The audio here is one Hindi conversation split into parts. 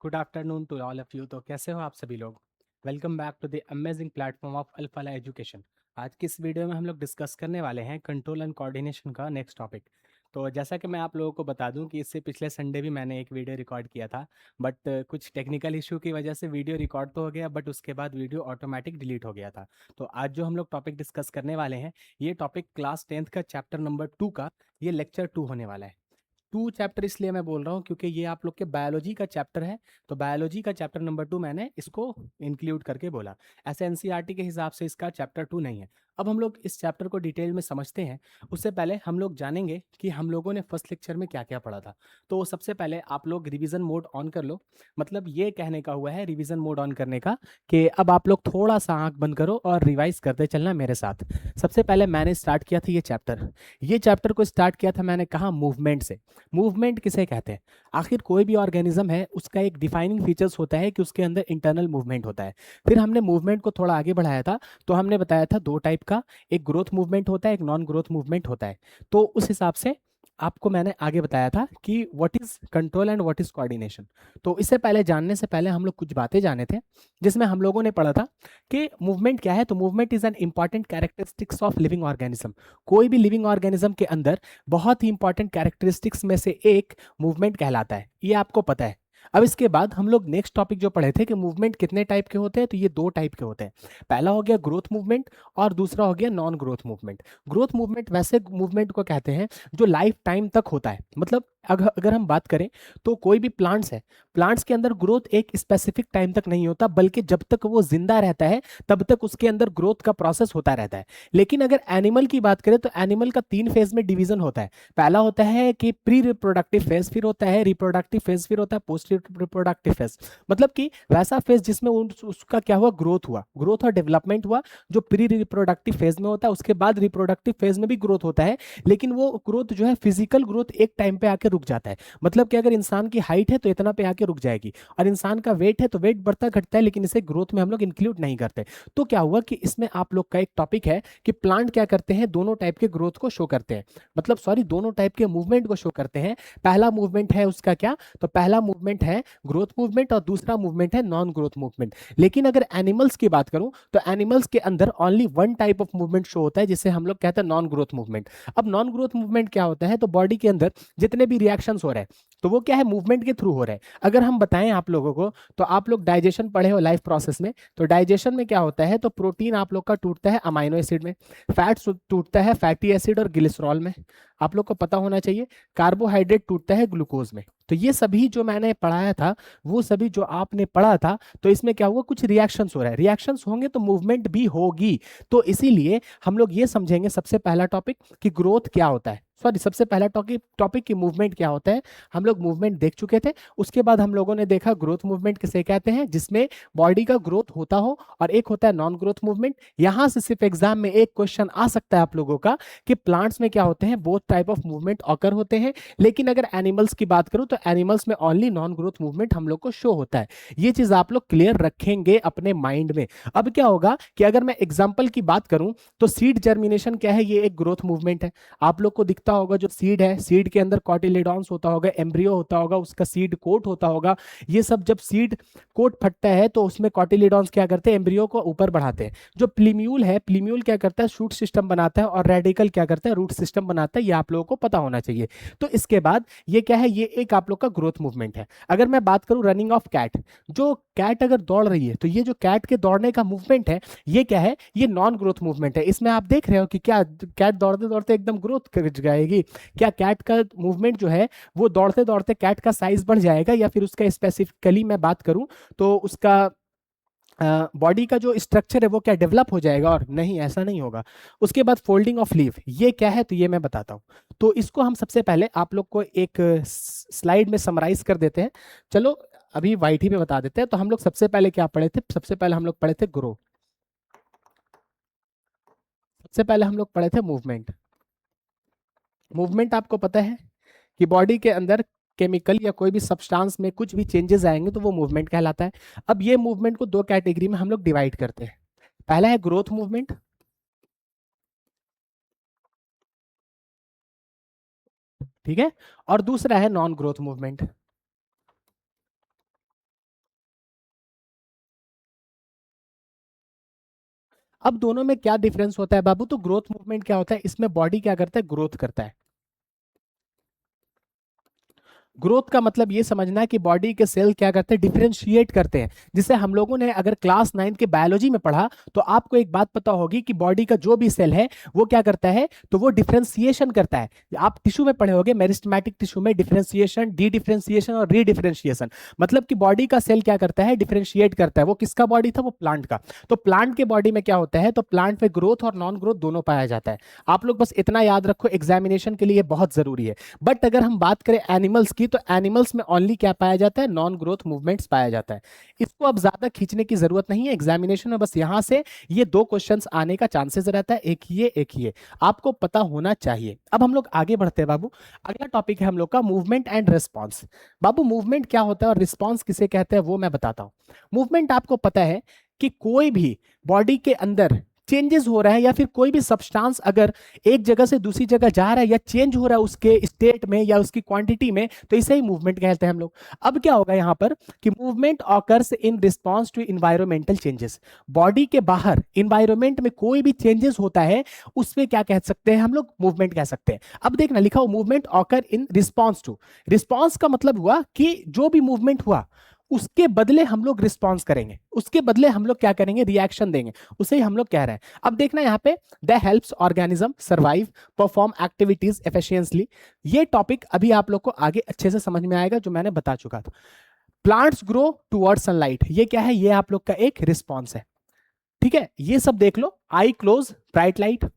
Good afternoon to all of you. तो कैसे हो आप सभी लोग? Welcome back to the amazing platform of Alfala education. आज की इस वीडियो में हम लोग डिस्कस करने वाले हैं कंट्रोल एंड कोऑर्डिनेशन का नेक्स्ट टॉपिक। तो जैसा कि मैं आप लोगों को बता दूं कि इससे पिछले संडे भी मैंने एक वीडियो रिकॉर्ड किया था, बट कुछ टेक्निकल इशू की वजह से वीडियो रिकॉर्ड तो हो गया, बट उसके बाद वीडियो ऑटोमेटिक डिलीट हो गया था। तो आज जो हम लोग टॉपिक डिस्कस करने वाले हैं, ये टॉपिक क्लास 10th का चैप्टर नंबर 2 का ये लेक्चर 2 होने वाला है। 2 चैप्टर इसलिए मैं बोल रहा हूँ क्योंकि ये आप लोग के बायोलॉजी का चैप्टर है। तो बायोलॉजी का चैप्टर नंबर 2 मैंने इसको इंक्लूड करके बोला। ऐसे एनसीईआरटी के हिसाब से इसका चैप्टर 2 नहीं है। अब हम लोग इस चैप्टर को डिटेल में समझते हैं। उससे पहले हम लोग जानेंगे कि हम लोगों ने फर्स्ट लेक्चर में क्या क्या पढ़ा था। तो सबसे पहले आप लोग रिवीजन मोड ऑन कर लो। मतलब ये कहने का हुआ है रिवीजन मोड ऑन करने का कि अब आप लोग थोड़ा सा आंख बंद करो और रिवाइज करते चलना मेरे साथ। सबसे पहले मैंने स्टार्ट किया था ये चैप्टर को स्टार्ट किया था मैंने कहा मूवमेंट से। मूवमेंट किसे कहते हैं? आखिर कोई भी ऑर्गेनिज्म है, उसका एक डिफाइनिंग फीचर्स होता है कि उसके अंदर इंटरनल मूवमेंट होता है। फिर हमने मूवमेंट को थोड़ा आगे बढ़ाया था, तो हमने बताया था दो टाइप का, एक ग्रोथ मूवमेंट होता है, एक नॉन ग्रोथ मूवमेंट होता है। तो उस हिसाब से आपको मैंने आगे बताया था कि what is control and what is coordination. तो इससे पहले जानने से पहले हम लोग कुछ बातें जाने थे, जिसमें हम लोगों ने पढ़ा था कि मूवमेंट क्या है। तो movement is an important characteristics of living organism. कोई भी लिविंग ऑर्गेनिज्म के अंदर बहुत ही इंपॉर्टेंट कैरेक्टरिस्टिक्स में से एक मूवमेंट कहलाता है, ये आपको पता है। अब इसके बाद हम लोग नेक्स्ट टॉपिक जो पढ़े थे कि मूवमेंट कितने टाइप के होते हैं, तो ये दो टाइप के होते हैं। पहला हो गया ग्रोथ मूवमेंट और दूसरा हो गया non growth movement. Growth movement वैसे मूवमेंट को कहते हैं जो लाइफ टाइम तक होता है। मतलब अगर हम बात करें तो कोई भी प्लांट्स है, प्लांट्स के अंदर ग्रोथ एक स्पेसिफिक टाइम तक नहीं होता, बल्कि जब तक वो जिंदा रहता है तब तक उसके अंदर ग्रोथ का प्रोसेस होता रहता है। लेकिन अगर एनिमल की बात करें तो एनिमल का 3 फेज में डिवीजन होता है। पहला होता है कि प्री रिप्रोडक्टिव फेज, फिर होता है रिप्रोडक्टिव फेज, फिर होता है पोस्ट रिप्रोडक्टिव फेज। मतलब कि वैसा फेज जिसमें उसका क्या हुआ, ग्रोथ और डेवलपमेंट हुआ, जो प्री रिप्रोडक्टिव फेज में होता है। उसके बाद रिप्रोडक्टिव फेज में भी ग्रोथ होता है, लेकिन वो ग्रोथ जो है फिजिकल ग्रोथ एक टाइम पे आके रुक जाता है। मतलब कि अगर इंसान की हाइट है तो इतना पे आके रुक जाएगी, और इंसान का वेट है तो वेट बढ़ता घटता है, लेकिन इसे ग्रोथ में हम लोग इंक्लूड नहीं करते। तो क्या हुआ कि इसमें आप लोग का एक टॉपिक है कि प्लांट क्या करते हैं, दोनों टाइप के ग्रोथ को शो करते हैं। मतलब सॉरी, दोनों टाइप के मूवमेंट को शो करते हैं। पहला मूवमेंट है उसका क्या, तो पहला मूवमेंट है ग्रोथ मूवमेंट और दूसरा मूवमेंट है नॉन ग्रोथ मूवमेंट। लेकिन अगर एनिमल्स की बात करूं तो एनिमल्स के अंदर only one type of movement show होता है, जिसे हम लोग कहते हैं नॉन ग्रोथ मूवमेंट। अब नॉन ग्रोथ मूवमेंट क्या होता है, तो बॉडी के अंदर जितने भी रिएक्शंस हो रहे हैं तो वो क्या है, मूवमेंट के थ्रू हो रहे हैं। अगर हम बताएं आप लोगों को, तो आप लोग डाइजेशन पढ़े हो लाइफ प्रोसेस में, तो डाइजेशन में क्या होता है, तो प्रोटीन आप लोग का टूटता है अमाइनो एसिड में, फैट टूटता है फैटी एसिड और ग्लिसरॉल में, आप लोग को पता होना चाहिए। कार्बोहाइड्रेट टूटता है ग्लूकोज में। तो ये सभी जो मैंने पढ़ाया था, वो सभी जो आपने पढ़ा था, तो इसमें क्या हुआ, कुछ रिएक्शंस हो रहा है, रिएक्शंस होंगे तो मूवमेंट भी होगी। तो इसीलिए हम लोग ये समझेंगे सबसे पहला टॉपिक कि ग्रोथ क्या होता है, सॉरी सबसे पहला टॉपिक टॉपिक की मूवमेंट क्या होता है। हम लोग मूवमेंट देख चुके थे। उसके बाद हम लोगों ने देखा ग्रोथ मूवमेंट किसे कहते हैं, जिसमें बॉडी का ग्रोथ होता हो, और एक होता है नॉन ग्रोथ मूवमेंट। यहां से सिर्फ एग्जाम में एक क्वेश्चन आ सकता है आप लोगों का कि प्लांट्स में क्या होते हैं, both type of movement occur होते हैं। लेकिन अगर एनिमल्स की बात करूं तो एनिमल्स में ओनली नॉन ग्रोथ मूवमेंट हम लोग को शो होता है। ये चीज आप लोग क्लियर रखेंगे अपने माइंड में। अब क्या होगा कि अगर मैं एग्जाम्पल की बात करूं तो सीड जर्मिनेशन क्या है, ये एक ग्रोथ मूवमेंट है। आप लोग को दिखता होगा जो सीड है, सीड के अंदर कॉटिलेडॉन्स होता होगा, एम्ब्रियो होता होगा, उसका सीड कोट होता होगा। ये सब जब सीड कोट फटता है तो उसमें कॉटिलेडॉन्स क्या करते हैं, एम्ब्रियो को ऊपर बढ़ाते हैं। जो प्लीम्यूल है, प्लीम्यूल क्या करता है, शूट सिस्टम बनाता है, और रेडिकल क्या करता है, रूट सिस्टम बनाता है। ये आप लोगों को पता होना चाहिए। तो इसके बाद ये क्या है, ये एक आप लोग का ग्रोथ मूवमेंट है। अगर मैं बात करूं रनिंग ऑफ कैट, जो कैट अगर दौड़ रही है तो ये जो कैट के दौड़ने का मूवमेंट है, ये क्या है, ये नॉन ग्रोथ मूवमेंट है। इसमें आप देख रहे हो कि क्या कैट दौड़ते दौड़ते एकदम ग्रोथ कर जाएगी? क्या कैट का मूवमेंट जो है वो दौड़ते दौड़ते कैट का साइज बढ़ जाएगा, या फिर उसका स्पेसिफिकली मैं बात करूं तो उसका बॉडी का जो स्ट्रक्चर है वो क्या डेवलप हो जाएगा? और नहीं, ऐसा नहीं होगा। उसके बाद फोल्डिंग ऑफ लीफ, ये क्या है, तो ये मैं बताता हूँ। तो इसको हम सबसे पहले आप लोग को एक स्लाइड में समराइज कर देते हैं। चलो अभी वाइट ही पे बता देते हैं। तो हम लोग सबसे पहले क्या पढ़े थे, सबसे पहले हम लोग पढ़े थे ग्रो, सबसे पहले हम लोग पढ़े थे मूवमेंट। मूवमेंट आपको पता है कि बॉडी के अंदर केमिकल या कोई भी सब्सटेंस में कुछ भी चेंजेस आएंगे तो वो मूवमेंट कहलाता है। अब ये मूवमेंट को दो कैटेगरी में हम लोग डिवाइड करते हैं। पहला है ग्रोथ मूवमेंट, ठीक है, और दूसरा है नॉन ग्रोथ मूवमेंट। अब दोनों में क्या डिफरेंस होता है बाबू? तो ग्रोथ मूवमेंट क्या होता है, इसमें बॉडी क्या करता है, ग्रोथ करता है। ग्रोथ का मतलब ये समझना है कि बॉडी के सेल क्या करते हैं, डिफरेंशिएट करते हैं। जिसे हम लोगों ने अगर क्लास 9 के बायोलॉजी में पढ़ा तो आपको एक बात पता होगी कि बॉडी का जो भी सेल है वो क्या करता है, तो वो डिफरेंशिएशन करता है। आप टिश्यू में पढ़े होंगे, मेरिस्टेमेटिक टिश्यू में डिफरेंशिएशन, डी डिफरेंशिएशन और रीडिफरेंशिएशन। मतलब कि बॉडी का सेल क्या करता है, डिफरेंशिएट करता है। वो किसका बॉडी था, वो प्लांट का। तो प्लांट के बॉडी में क्या होता है, तो प्लांट में ग्रोथ और नॉन ग्रोथ दोनों पाया जाता है। आप लोग बस इतना याद रखो, एग्जामिनेशन के लिए बहुत जरूरी है। बट अगर हम बात करें एनिमल्स की, तो एनिमल्स में ओनली क्या पाया जाता है, नॉन ग्रोथ मूवमेंट्स पाया जाता है। इसको अब ज्यादा खींचने की जरूरत नहीं है एग्जामिनेशन में, बस यहां से ये दो क्वेश्चंस आने का चांसेस रहता है, एक ये आपको पता होना चाहिए। अब हम लोग आगे बढ़ते हैं बाबू। अगला टॉपिक है हम लोग का movement and response. Babu movement क्या होता है और रिस्पॉन्स किसे कहते हैं वो मैं बताता हूं। मूवमेंट आपको पता है कि कोई भी बॉडी के अंदर चेंजेस हो रहा है या फिर कोई भी सब्सटेंस अगर एक जगह से दूसरी जगह जा रहा है या चेंज हो रहा है उसके स्टेट में या उसकी क्वांटिटी में, तो इसे ही मूवमेंट कहते हैं हम लोग। अब क्या होगा यहां पर कि movement occurs in response to environmental changes. Body के बाहर इन्वायरमेंट में कोई भी चेंजेस होता है उसमें क्या कह सकते हैं हम लोग, मूवमेंट कह सकते हैं। अब देखना लिखा हो movement occur in response to. Response का मतलब हुआ कि जो भी मूवमेंट हुआ उसके बदले हम लोग रिस्पॉन्स करेंगे, उसके बदले हम लोग क्या करेंगे, रिएक्शन देंगे, उसे ही हम लोग कह रहे हैं। अब देखना यहाँ पे the helps organism survive perform activities efficiently. ये टॉपिक अभी आप लोग को आगे अच्छे से समझ में आएगा जो मैंने बता चुका था। प्लांट्स ग्रो टुवर्ड सनलाइट, ये क्या है, ये आप लोग का एक रिस्पॉन्स है। ठीक है, ये सब देख लो। Eye close bright light,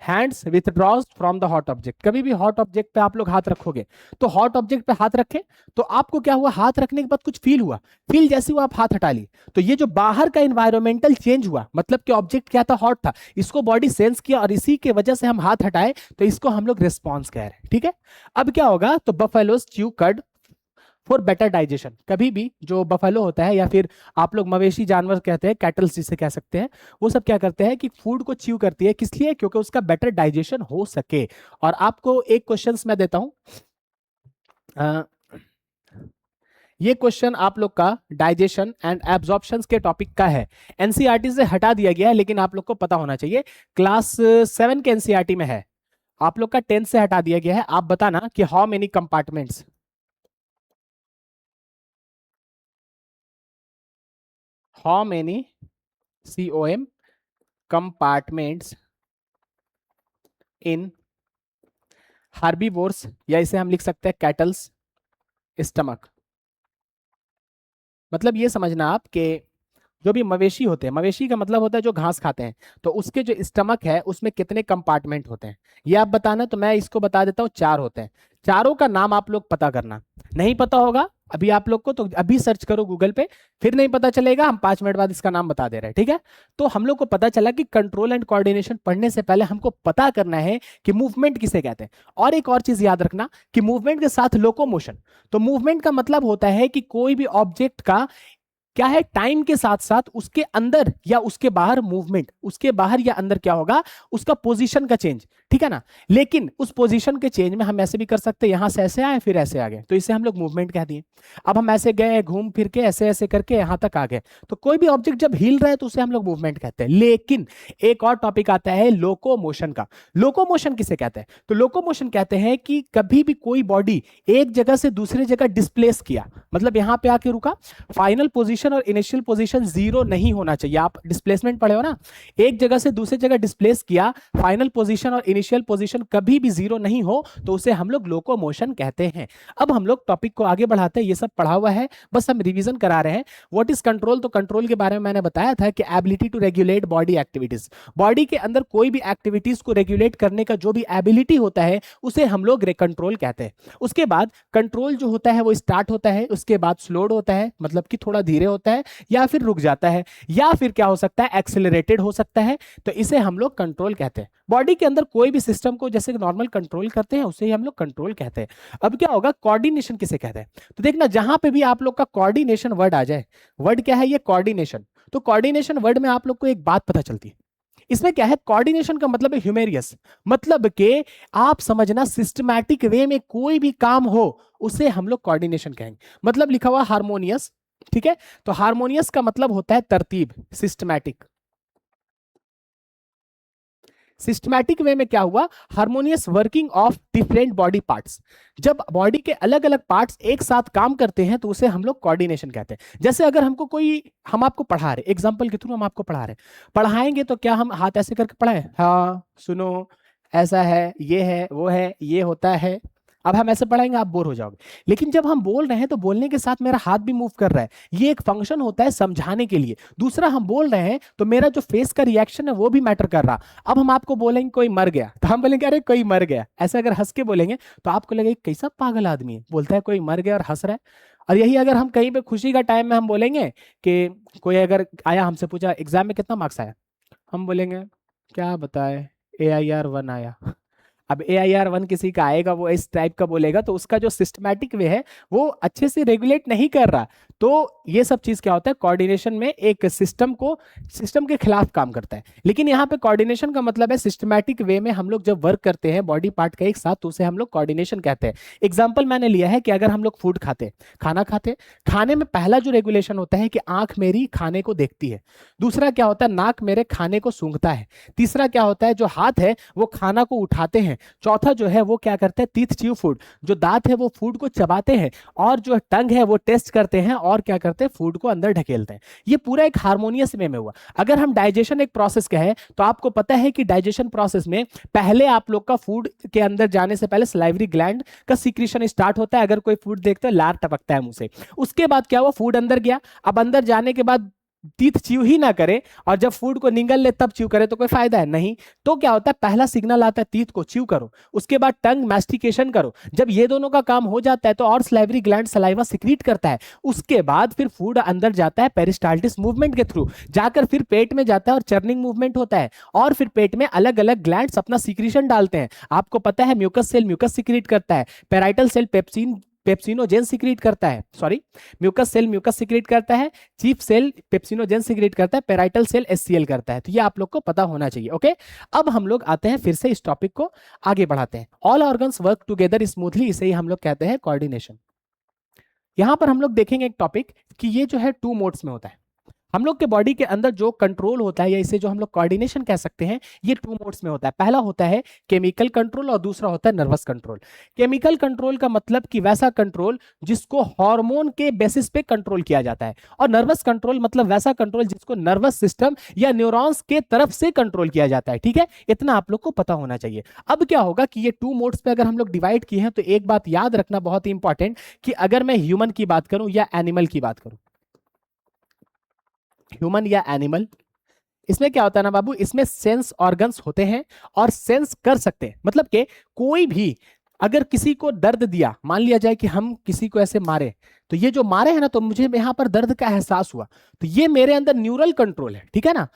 hands withdraws from the hot object. कभी भी हॉट ऑब्जेक्ट पे आप लोग हाथ रखोगे तो हॉट ऑब्जेक्ट पे हाथ रखे तो आपको क्या हुआ, हाथ रखने के बाद कुछ फील हुआ, फील जैसे हुआ आप हाथ हटा ली, तो ये जो बाहर का इन्वायरमेंटल चेंज हुआ, मतलब कि ऑब्जेक्ट क्या था, हॉट था, इसको बॉडी सेंस किया और इसी के वजह से हम हाथ हटाए, तो इसको हम लोग रिस्पॉन्स कह रहे हैं। ठीक है, अब क्या होगा, तो buffaloes chew curd for better digestion. कभी भी जो बफेलो होता है या फिर आप लोग मवेशी जानवर कहते हैं, कैटल जिसे कह सकते हैं, वो सब क्या करते हैं कि फूड को च्यू करती है, किस लिए, क्योंकि उसका बेटर डाइजेशन हो सके। और आपको एक क्वेश्चन मैं देता हूं, ये क्वेश्चन आप लोग का डाइजेशन एंड एब्जॉर्प्शन के टॉपिक का है। एनसीईआरटी से हटा दिया गया है लेकिन आप लोग को पता होना चाहिए, क्लास 7 के एनसीईआरटी में है। आप लोग का 10 से हटा दिया गया है। आप बताना कि how many compartments, how many COM compartments in herbivores, या इसे हम लिख सकते हैं कैटल्स स्टमक। मतलब ये समझना आप कि जो भी मवेशी होते हैं, मवेशी का मतलब होता है जो घास खाते हैं, तो उसके जो स्टमक है उसमें कितने कंपार्टमेंट होते हैं ये आप बताना। तो मैं इसको बता देता हूँ, 4 होते हैं। चारों का नाम आप लोग पता करना। नहीं पता होगा अभी आप लोग को तो अभी सर्च करो गूगल पे, फिर नहीं पता चलेगा हम 5 मिनट बाद इसका नाम बता दे रहे हैं। ठीक है, तो हम लोग को पता चला कि कंट्रोल एंड कोऑर्डिनेशन पढ़ने से पहले हमको पता करना है कि मूवमेंट किसे कहते हैं। और एक और चीज याद रखना कि मूवमेंट के साथ लोकोमोशन। तो मूवमेंट का मतलब होता है कि कोई भी ऑब्जेक्ट का क्या है, टाइम के साथ साथ उसके अंदर या उसके बाहर मूवमेंट, उसके बाहर या अंदर क्या होगा, उसका पोजीशन का चेंज। ठीक है ना, लेकिन उस पोजीशन के चेंज में हम ऐसे भी कर सकते हैं, यहां से ऐसे आए फिर ऐसे आ गए, तो इसे हम लोग मूवमेंट कह दिए। अब हम ऐसे गए घूम फिर के ऐसे ऐसे करके यहां तक आ गए, तो कोई भी ऑब्जेक्ट जब हिल रहा है तो उसे हम लोग मूवमेंट कहते हैं। लेकिन एक और टॉपिक आता है लोकोमोशन का। लोकोमोशन किसे कहते हैं, तो लोकोमोशन कहते हैं कि कभी भी कोई बॉडी एक जगह से दूसरी जगह डिस्प्लेस किया, मतलब यहां पे आके रुका, फाइनल पोजीशन और इनिशियल पोजीशन जीरो नहीं होना चाहिए। आप डिस्प्लेसमेंट पढ़े हो ना, एक जगह से दूसरी जगह डिस्प्लेस किया, फाइनल पोजीशन और इनिशियल पोजीशन कभी भी जीरो नहीं हो, तो उसे हम लोग लोकोमोशन कहते हैं। अब हम लोग टॉपिक को आगे बढ़ाते हैं, ये सब पढ़ा हुआ है, बस हम रिवीजन करा रहे हैं। व्हाट इज कंट्रोल, तो कंट्रोल के बारे में मैंने बताया था कि ability to regulate body activities. Body के अंदर कोई भी एक्टिविटीज को रेगुलेट करने का जो भी एबिलिटी होता है उसे हम लोग कंट्रोल कहते हैं। उसके बाद कंट्रोल जो होता है वो स्टार्ट होता है, उसके बाद स्लोड होता है, मतलब कि थोड़ा धीरे होता है, या फिर रुक जाता है, या फिर क्या हो सकता है, एक्सेलरेटेड हो सकता है, तो इसे हम लोग कंट्रोल कहते हैं। बॉडी के अंदर कोई भी सिस्टम को जैसे नॉर्मल कंट्रोल करते हैं उसे ही हम लोग कंट्रोल कहते हैं। अब क्या होगा, कोऑर्डिनेशन किसे कहते हैं, तो देखना जहां पे भी आप लोग का कोऑर्डिनेशन वर्ड आ जाए, वर्ड क्या है ये, कोऑर्डिनेशन, तो कोऑर्डिनेशन वर्ड में आप लोग को एक बात पता चलती है। इसमें क्या है, कोऑर्डिनेशन का मतलब है ह्यूमेरियस, मतलब कि आप समझना सिस्टमैटिक वे में कोई भी काम हो उसे हम लोग कोऑर्डिनेशन कहेंगे। मतलब लिखा हुआ हार्मोनियस, ठीक है, तो हार्मोनियस का मतलब होता है तरतीब, सिस्टमैटिक। सिस्टमैटिक वे में क्या हुआ, harmonious working of different body parts. जब बॉडी के अलग अलग पार्ट्स एक साथ काम करते हैं तो उसे हम लोग कोऑर्डिनेशन कहते हैं। जैसे अगर हमको कोई, हम आपको पढ़ा रहे, एग्जांपल के थ्रू हम आपको पढ़ा रहे, पढ़ाएंगे तो क्या हम हाथ ऐसे करके पढ़ाएं, हाँ सुनो ऐसा है, ये है, वो है, ये होता है। अब हम ऐसे पढ़ाएंगे आप बोर हो जाओगे। लेकिन जब हम बोल रहे हैं तो बोलने के साथ मेरा हाथ भी मूव कर रहा है, ये एक फंक्शन होता है समझाने के लिए। दूसरा, हम बोल रहे हैं तो मेरा जो फेस का रिएक्शन है वो भी मैटर कर रहा। अब हम आपको बोलेंगे कोई मर गया, तो हम बोलेंगे अरे कोई मर गया, ऐसे अगर हंस के बोलेंगे तो आपको लगेगा कैसा पागल आदमी है, बोलता है कोई मर गया और हंस रहा है। और यही अगर हम कहीं पे खुशी का टाइम में हम बोलेंगे कि कोई अगर आया, हमसे पूछा एग्जाम में कितना मार्क्स आया, हम बोलेंगे क्या बताए AIR 1 आया। अब AIR 1 किसी का आएगा, वो इस टाइप का बोलेगा, तो उसका जो सिस्टमैटिक वे है वो अच्छे से रेगुलेट नहीं कर रहा। तो ये सब चीज क्या होता है, कोऑर्डिनेशन में एक सिस्टम के खिलाफ काम करता है। लेकिन यहाँ पे कोऑर्डिनेशन का मतलब है सिस्टमैटिक वे में हम लोग जब वर्क करते हैं बॉडी पार्ट का एक साथ, तो उसे हम लोग कोऑर्डिनेशन कहते हैं। एग्जाम्पल मैंने लिया है कि अगर हम लोग फूड खाते, खाना खाते, खाने में पहला जो रेगुलेशन होता है कि आंख मेरी खाने को देखती है। दूसरा क्या होता है, नाक मेरे खाने को सूंघता है। तीसरा क्या होता है, जो हाथ है वो खाना को उठाते हैं। चौथा जो है वो क्या करते हैं, टीथ च्यू फूड, जो दांत है वो फूड को चबाते हैं। और जो टंग है वो टेस्ट करते हैं और क्या करते हैं, फूड को अंदर ढकेलते हैं। ये पूरा एक हार्मोनियस वे में हुआ। अगर हम डाइजेशन एक प्रोसेस कहें तो आपको पता है कि डाइजेशन प्रोसेस में पहले आप लोग का फूड के अंदर जाने से पहले सलाइवरी ग्लैंड का सीक्रेशन स्टार्ट होता है। अगर कोई फूड देखते हैं लार टपकता है मुंह से। उसके बाद क्या हुआ, फूड अंदर गया। अब अंदर जाने के बाद टीथ च्यू ही ना करे और जब फूड को निगल ले तब च्यू करे तो कोई फायदा है नहीं। तो क्या होता है, पहला सिग्नल आता है टीथ को च्यू करो, उसके बाद टंग मैस्टिकेशन करो। जब ये दोनों का काम हो जाता है तो और सलाइवरी ग्लैंड सलाइवा सिक्रीट करता है। उसके बाद फिर फूड अंदर जाता है पेरिस्टाल्टिस मूवमेंट के थ्रू, जाकर फिर पेट में जाता है और चर्निंग मूवमेंट होता है। और फिर पेट में अलग अलग ग्लैंड्स अपना सीक्रेशन डालते हैं। आपको पता है म्यूकस सेल म्यूकस सिक्रीट करता है, पेराइटल सेल पेप्सिनोजेन सिक्रीट करता है, sorry mucus cell mucus secrete करता है, चीफ सेल पेप्सिनोजेन सिक्रीट करता है, पेराइटल सेल HCl करता है। तो ये आप लोग को पता होना चाहिए। ओके, अब हम लोग आते हैं फिर से इस टॉपिक को आगे बढ़ाते हैं। All organs work together smoothly, इसे ही हम लोग कहते हैं कोऑर्डिनेशन। यहां पर हम लोग देखेंगे एक टॉपिक कि ये जो है 2 मोड्स में होता है। हम लोग के बॉडी के अंदर जो कंट्रोल होता है या इसे जो हम लोग कोऑर्डिनेशन कह सकते हैं, ये 2 मोड्स में होता है। पहला होता है केमिकल कंट्रोल और दूसरा होता है नर्वस कंट्रोल। केमिकल कंट्रोल का मतलब कि वैसा कंट्रोल जिसको हार्मोन के बेसिस पे कंट्रोल किया जाता है, और नर्वस कंट्रोल मतलब वैसा कंट्रोल जिसको नर्वस सिस्टम या न्यूरॉन्स के तरफ से कंट्रोल किया जाता है। ठीक है, इतना आप लोग को पता होना चाहिए। अब क्या होगा कि ये 2 मोड्स पे अगर हम लोग डिवाइड किए हैं तो एक बात याद रखना बहुत ही इंपॉर्टेंट, कि अगर मैं ह्यूमन की बात करूं या एनिमल की बात करूं, ह्यूमन या एनिमल, इसमें क्या होता है ना बाबू, इसमें सेंस ऑर्गन्स होते हैं और सेंस कर सकते हैं। मतलब कि कोई भी अगर किसी को दर्द दिया, मान लिया जाए कि हम किसी को ऐसे मारे, तो ये जो मारे हैं ना, तो मुझे यहां पर दर्द का एहसास हुआ, तो ये मेरे अंदर न्यूरल कंट्रोल है। ठीक है ना।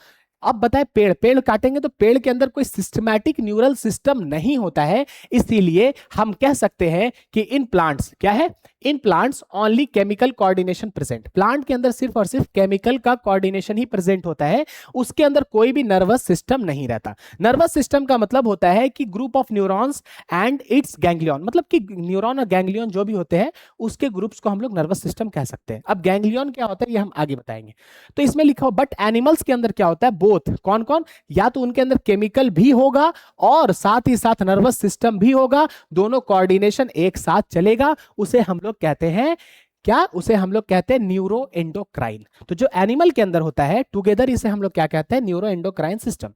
अब बताए, पेड़ काटेंगे तो पेड़ के अंदर कोई सिस्टमैटिक न्यूरल सिस्टम नहीं होता है, इसीलिए हम कह सकते हैं कि इन प्लांट्स क्या है, in plants only chemical coordination present. Plant के अंदर सिर्फ और सिर्फ केमिकल का कोऑर्डिनेशन ही प्रेजेंट होता है, उसके अंदर कोई भी नर्वस सिस्टम नहीं रहता। नर्वस सिस्टम का मतलब होता है कि group of neurons and it's ganglion, मतलब कि न्यूरॉन और गैंग्लियन जो भी होते हैं उसके ग्रुप्स को हम लोग नर्वस सिस्टम कह सकते हैं। अब गैंग्लियन क्या होता है ये हम आगे बताएंगे। तो इसमें लिखा हो, बट एनिमल्स के अंदर क्या होता है, बोथ, कौन कौन, या तो उनके अंदर केमिकल भी होगा और साथ ही साथ नर्वस सिस्टम भी होगा, दोनों कोऑर्डिनेशन एक साथ चलेगा। उसे हम लोग कहते हैं क्या, उसे हम लोग कहते हैं न्यूरो एंडोक्राइन। तो जो एनिमल के अंदर होता है टुगेदर, इसे हम लोग क्या कहते हैं, न्यूरो एंडोक्राइन सिस्टम।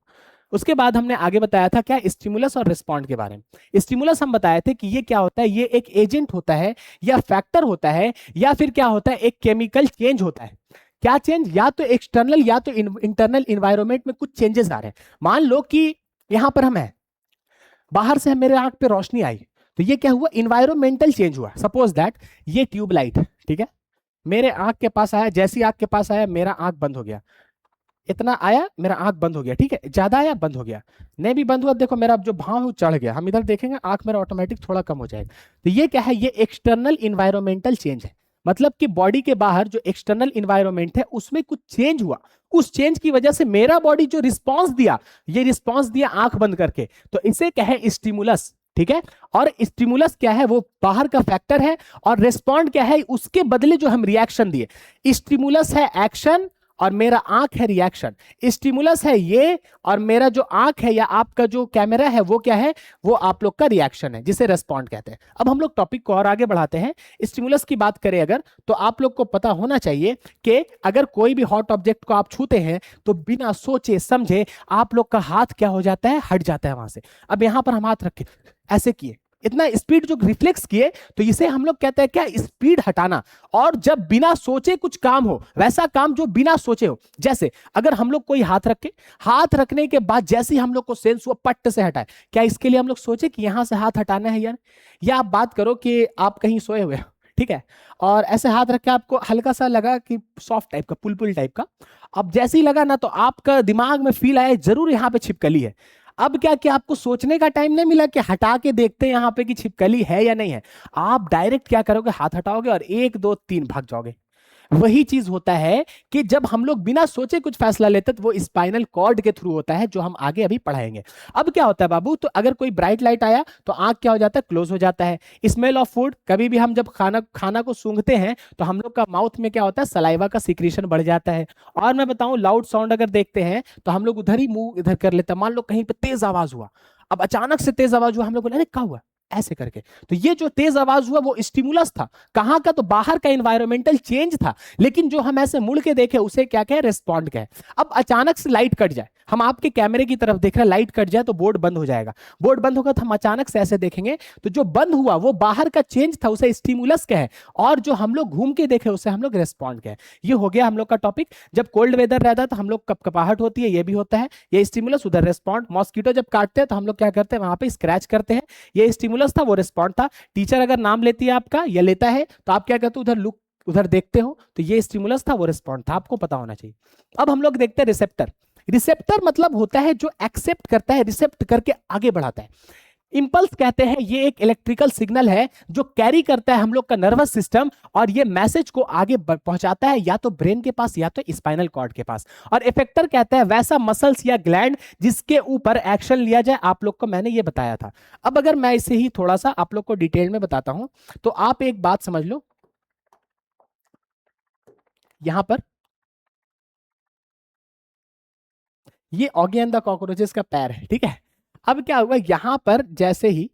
उसके बाद हमने आगे बताया था क्या, स्टिमुलस और रिस्पॉन्ड के बारे में। स्टिमुलस हम बताए थे कि ये क्या होता है, ये एक एजेंट होता है या फैक्टर होता है या फिर क्या होता है, एक केमिकल चेंज होता है। क्या चेंज, या तो एक्सटर्नल या तो इंटरनल इन्वायरमेंट में कुछ चेंजेस आ रहे हैं। मान लो कि यहां पर हम हैं, बाहर से मेरे आंख पे रोशनी आई, तो ये क्या हुआ, इन्वायरमेंटल चेंज हुआ। सपोज दैट ये ट्यूबलाइट, ठीक है, मेरे आंख के पास आया, जैसी आंख के पास आया मेरा आंख बंद हो गया, इतना आया मेरा आंख बंद हो गया। ठीक है, ज्यादा आया बंद हो गया, नहीं भी बंद हुआ, देखो मेरा जो भाव है वो चढ़ गया, हम इधर देखेंगे आंख मेरा ऑटोमेटिक थोड़ा कम हो जाएगा। तो ये क्या है, ये एक्सटर्नल इन्वायरमेंटल चेंज है। मतलब कि बॉडी के बाहर जो एक्सटर्नल इन्वायरमेंट है उसमें कुछ चेंज हुआ, उस चेंज की वजह से मेरा बॉडी जो रिस्पॉन्स दिया, ये रिस्पॉन्स दिया आंख बंद करके, तो इसे क्या है, स्टिमुलस। ठीक है, और स्टिमुलस क्या है, वो बाहर का फैक्टर है, और रिस्पॉन्ड क्या है, उसके बदले जो हम रिएक्शन दिए। स्टिमुलस है एक्शन और मेरा आंख है रिएक्शन। स्टिमुलस है ये, और मेरा जो आंख है या आपका जो कैमरा है वो क्या है, वो आप लोग का रिएक्शन है, जिसे रेस्पॉन्ड कहते हैं। अब हम लोग टॉपिक को और आगे बढ़ाते हैं। स्टिमुलस की बात करें अगर, तो आप लोग को पता होना चाहिए कि अगर कोई भी हॉट ऑब्जेक्ट को आप छूते हैं तो बिना सोचे समझे आप लोग का हाथ क्या हो जाता है, हट जाता है वहां से। अब यहां पर हम हाथ रखे, ऐसे किए, इतना स्पीड जो रिफ्लेक्स किए, तो इसे हम लोग कहते हैं क्या, स्पीड हटाना। और जब बिना सोचे कुछ काम हो, वैसा काम जो बिना सोचे हो, जैसे अगर हम लोग कोई हाथ रखे, हाथ रखने के बाद जैसे ही हम लोग को सेंस हुआ पट्ट से हटाए, क्या इसके लिए हम लोग सोचे कि यहां से हाथ हटाना है यार? या आप बात करो कि आप कहीं सोए हुए हो, ठीक है, और ऐसे हाथ रख के आपको हल्का सा लगा कि सॉफ्ट टाइप का, पुलपुल टाइप का। अब जैसे ही लगा ना, तो आपका दिमाग में फील आया जरूर यहाँ पे छिपकली है। अब क्या कि आपको सोचने का टाइम नहीं मिला कि हटा के देखते हैं यहां पे कि छिपकली है या नहीं है। आप डायरेक्ट क्या करोगे, हाथ हटाओगे और 1 2 3 भाग जाओगे। वही चीज होता है कि जब हम लोग बिना सोचे कुछ फैसला लेते तो वो स्पाइनल कॉर्ड के थ्रू होता है, जो हम आगे अभी पढ़ाएंगे। अब क्या होता है बाबू, तो अगर कोई ब्राइट लाइट आया तो आंख क्या हो जाता है, क्लोज हो जाता है। स्मेल ऑफ फूड, कभी भी हम जब खाना खाना को सूंघते हैं तो हम लोग का माउथ में क्या होता है, सलाइवा का सिक्रीशन बढ़ जाता है। और मैं बताऊं, लाउड साउंड अगर देखते हैं तो हम लोग उधर ही मुंह इधर कर लेते हैं। मान लो कहीं पे तेज आवाज हुआ, अब अचानक से तेज आवाज हुआ, हम लोग बोले अरे क्या हुआ, ऐसे करके। तो ये जो तेज आवाज हुआ वो स्टिमुलस था, कहां का, तो बाहर का एनवायरमेंटल चेंज था। लेकिन जो हम ऐसे मुड़ के देखे उसे क्या कहे, रिस्पॉन्ड कहे। अब अचानक से लाइट कट जाए, हम आपके कैमरे की तरफ देख रहे हैं, लाइट कट जाए तो बोर्ड बंद हो जाएगा। बोर्ड बंद होगा तो हम अचानक से ऐसे देखेंगे, तो जो बंद हुआ वो बाहर का चेंज था, उसे स्टिमुलस कहे। और जो हम लोग घूम के देखे उसे हम लोग रिस्पॉन्ड कहे। ये हो गया हम लोग का टॉपिक। जब कोल्ड वेदर रहता है तो हम लोग कपकपाहट होती है, ये भी होता है, ये स्टिमुलस, उधर रिस्पॉन्ड। मॉस्किटो जब काटते हैं तो हम लोग क्या करते हैं, वहां पे स्क्रैच करते हैं, ये स्टिमुलस था, वो रिस्पॉन्ड था। टीचर अगर नाम लेती है आपका या लेता है तो आप क्या करते हो, उधर लुक, उधर देखते हो, तो ये स्टिमुलस था, वो रिस्पॉन्ड था, आपको पता होना चाहिए। अब हम लोग देखते हैं रिसेप्टर। रिसेप्टर मतलब होता है जो एक्सेप्ट करता है, रिसेप्ट करके आगे बढ़ाता है। इंपल्स कहते हैं, ये एक इलेक्ट्रिकल सिग्नल है जो कैरी करता है हम लोग का नर्वस सिस्टम, और ये मैसेज को आगे पहुंचाता है या तो ब्रेन के पास या तो स्पाइनल कॉर्ड के पास। और इफेक्टर कहता है वैसा मसल्स या ग्लैंड जिसके ऊपर एक्शन लिया जाए। आप लोग को मैंने ये बताया था। अब अगर मैं इसे ही थोड़ा सा आप लोग को डिटेल में बताता हूं, तो आप एक बात समझ लो, यहां पर ये ऑगी एंड द कॉकरोचेस का पैर है, ठीक है। अब क्या हुआ, यहां पर जैसे ही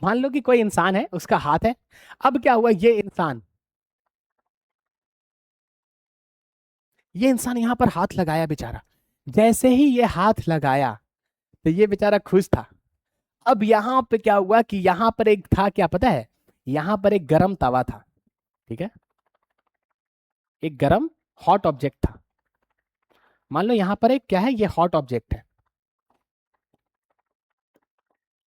मान लो कि कोई इंसान है, उसका हाथ है। अब क्या हुआ, ये इंसान यहां पर हाथ लगाया बेचारा। जैसे ही ये हाथ लगाया तो ये बेचारा खुश था। अब यहां पे क्या हुआ कि यहां पर एक था, क्या पता है, यहां पर एक गरम तवा था, ठीक है, एक गरम हॉट ऑब्जेक्ट था। मान लो यहां पर एक क्या है, ये हॉट ऑब्जेक्ट है।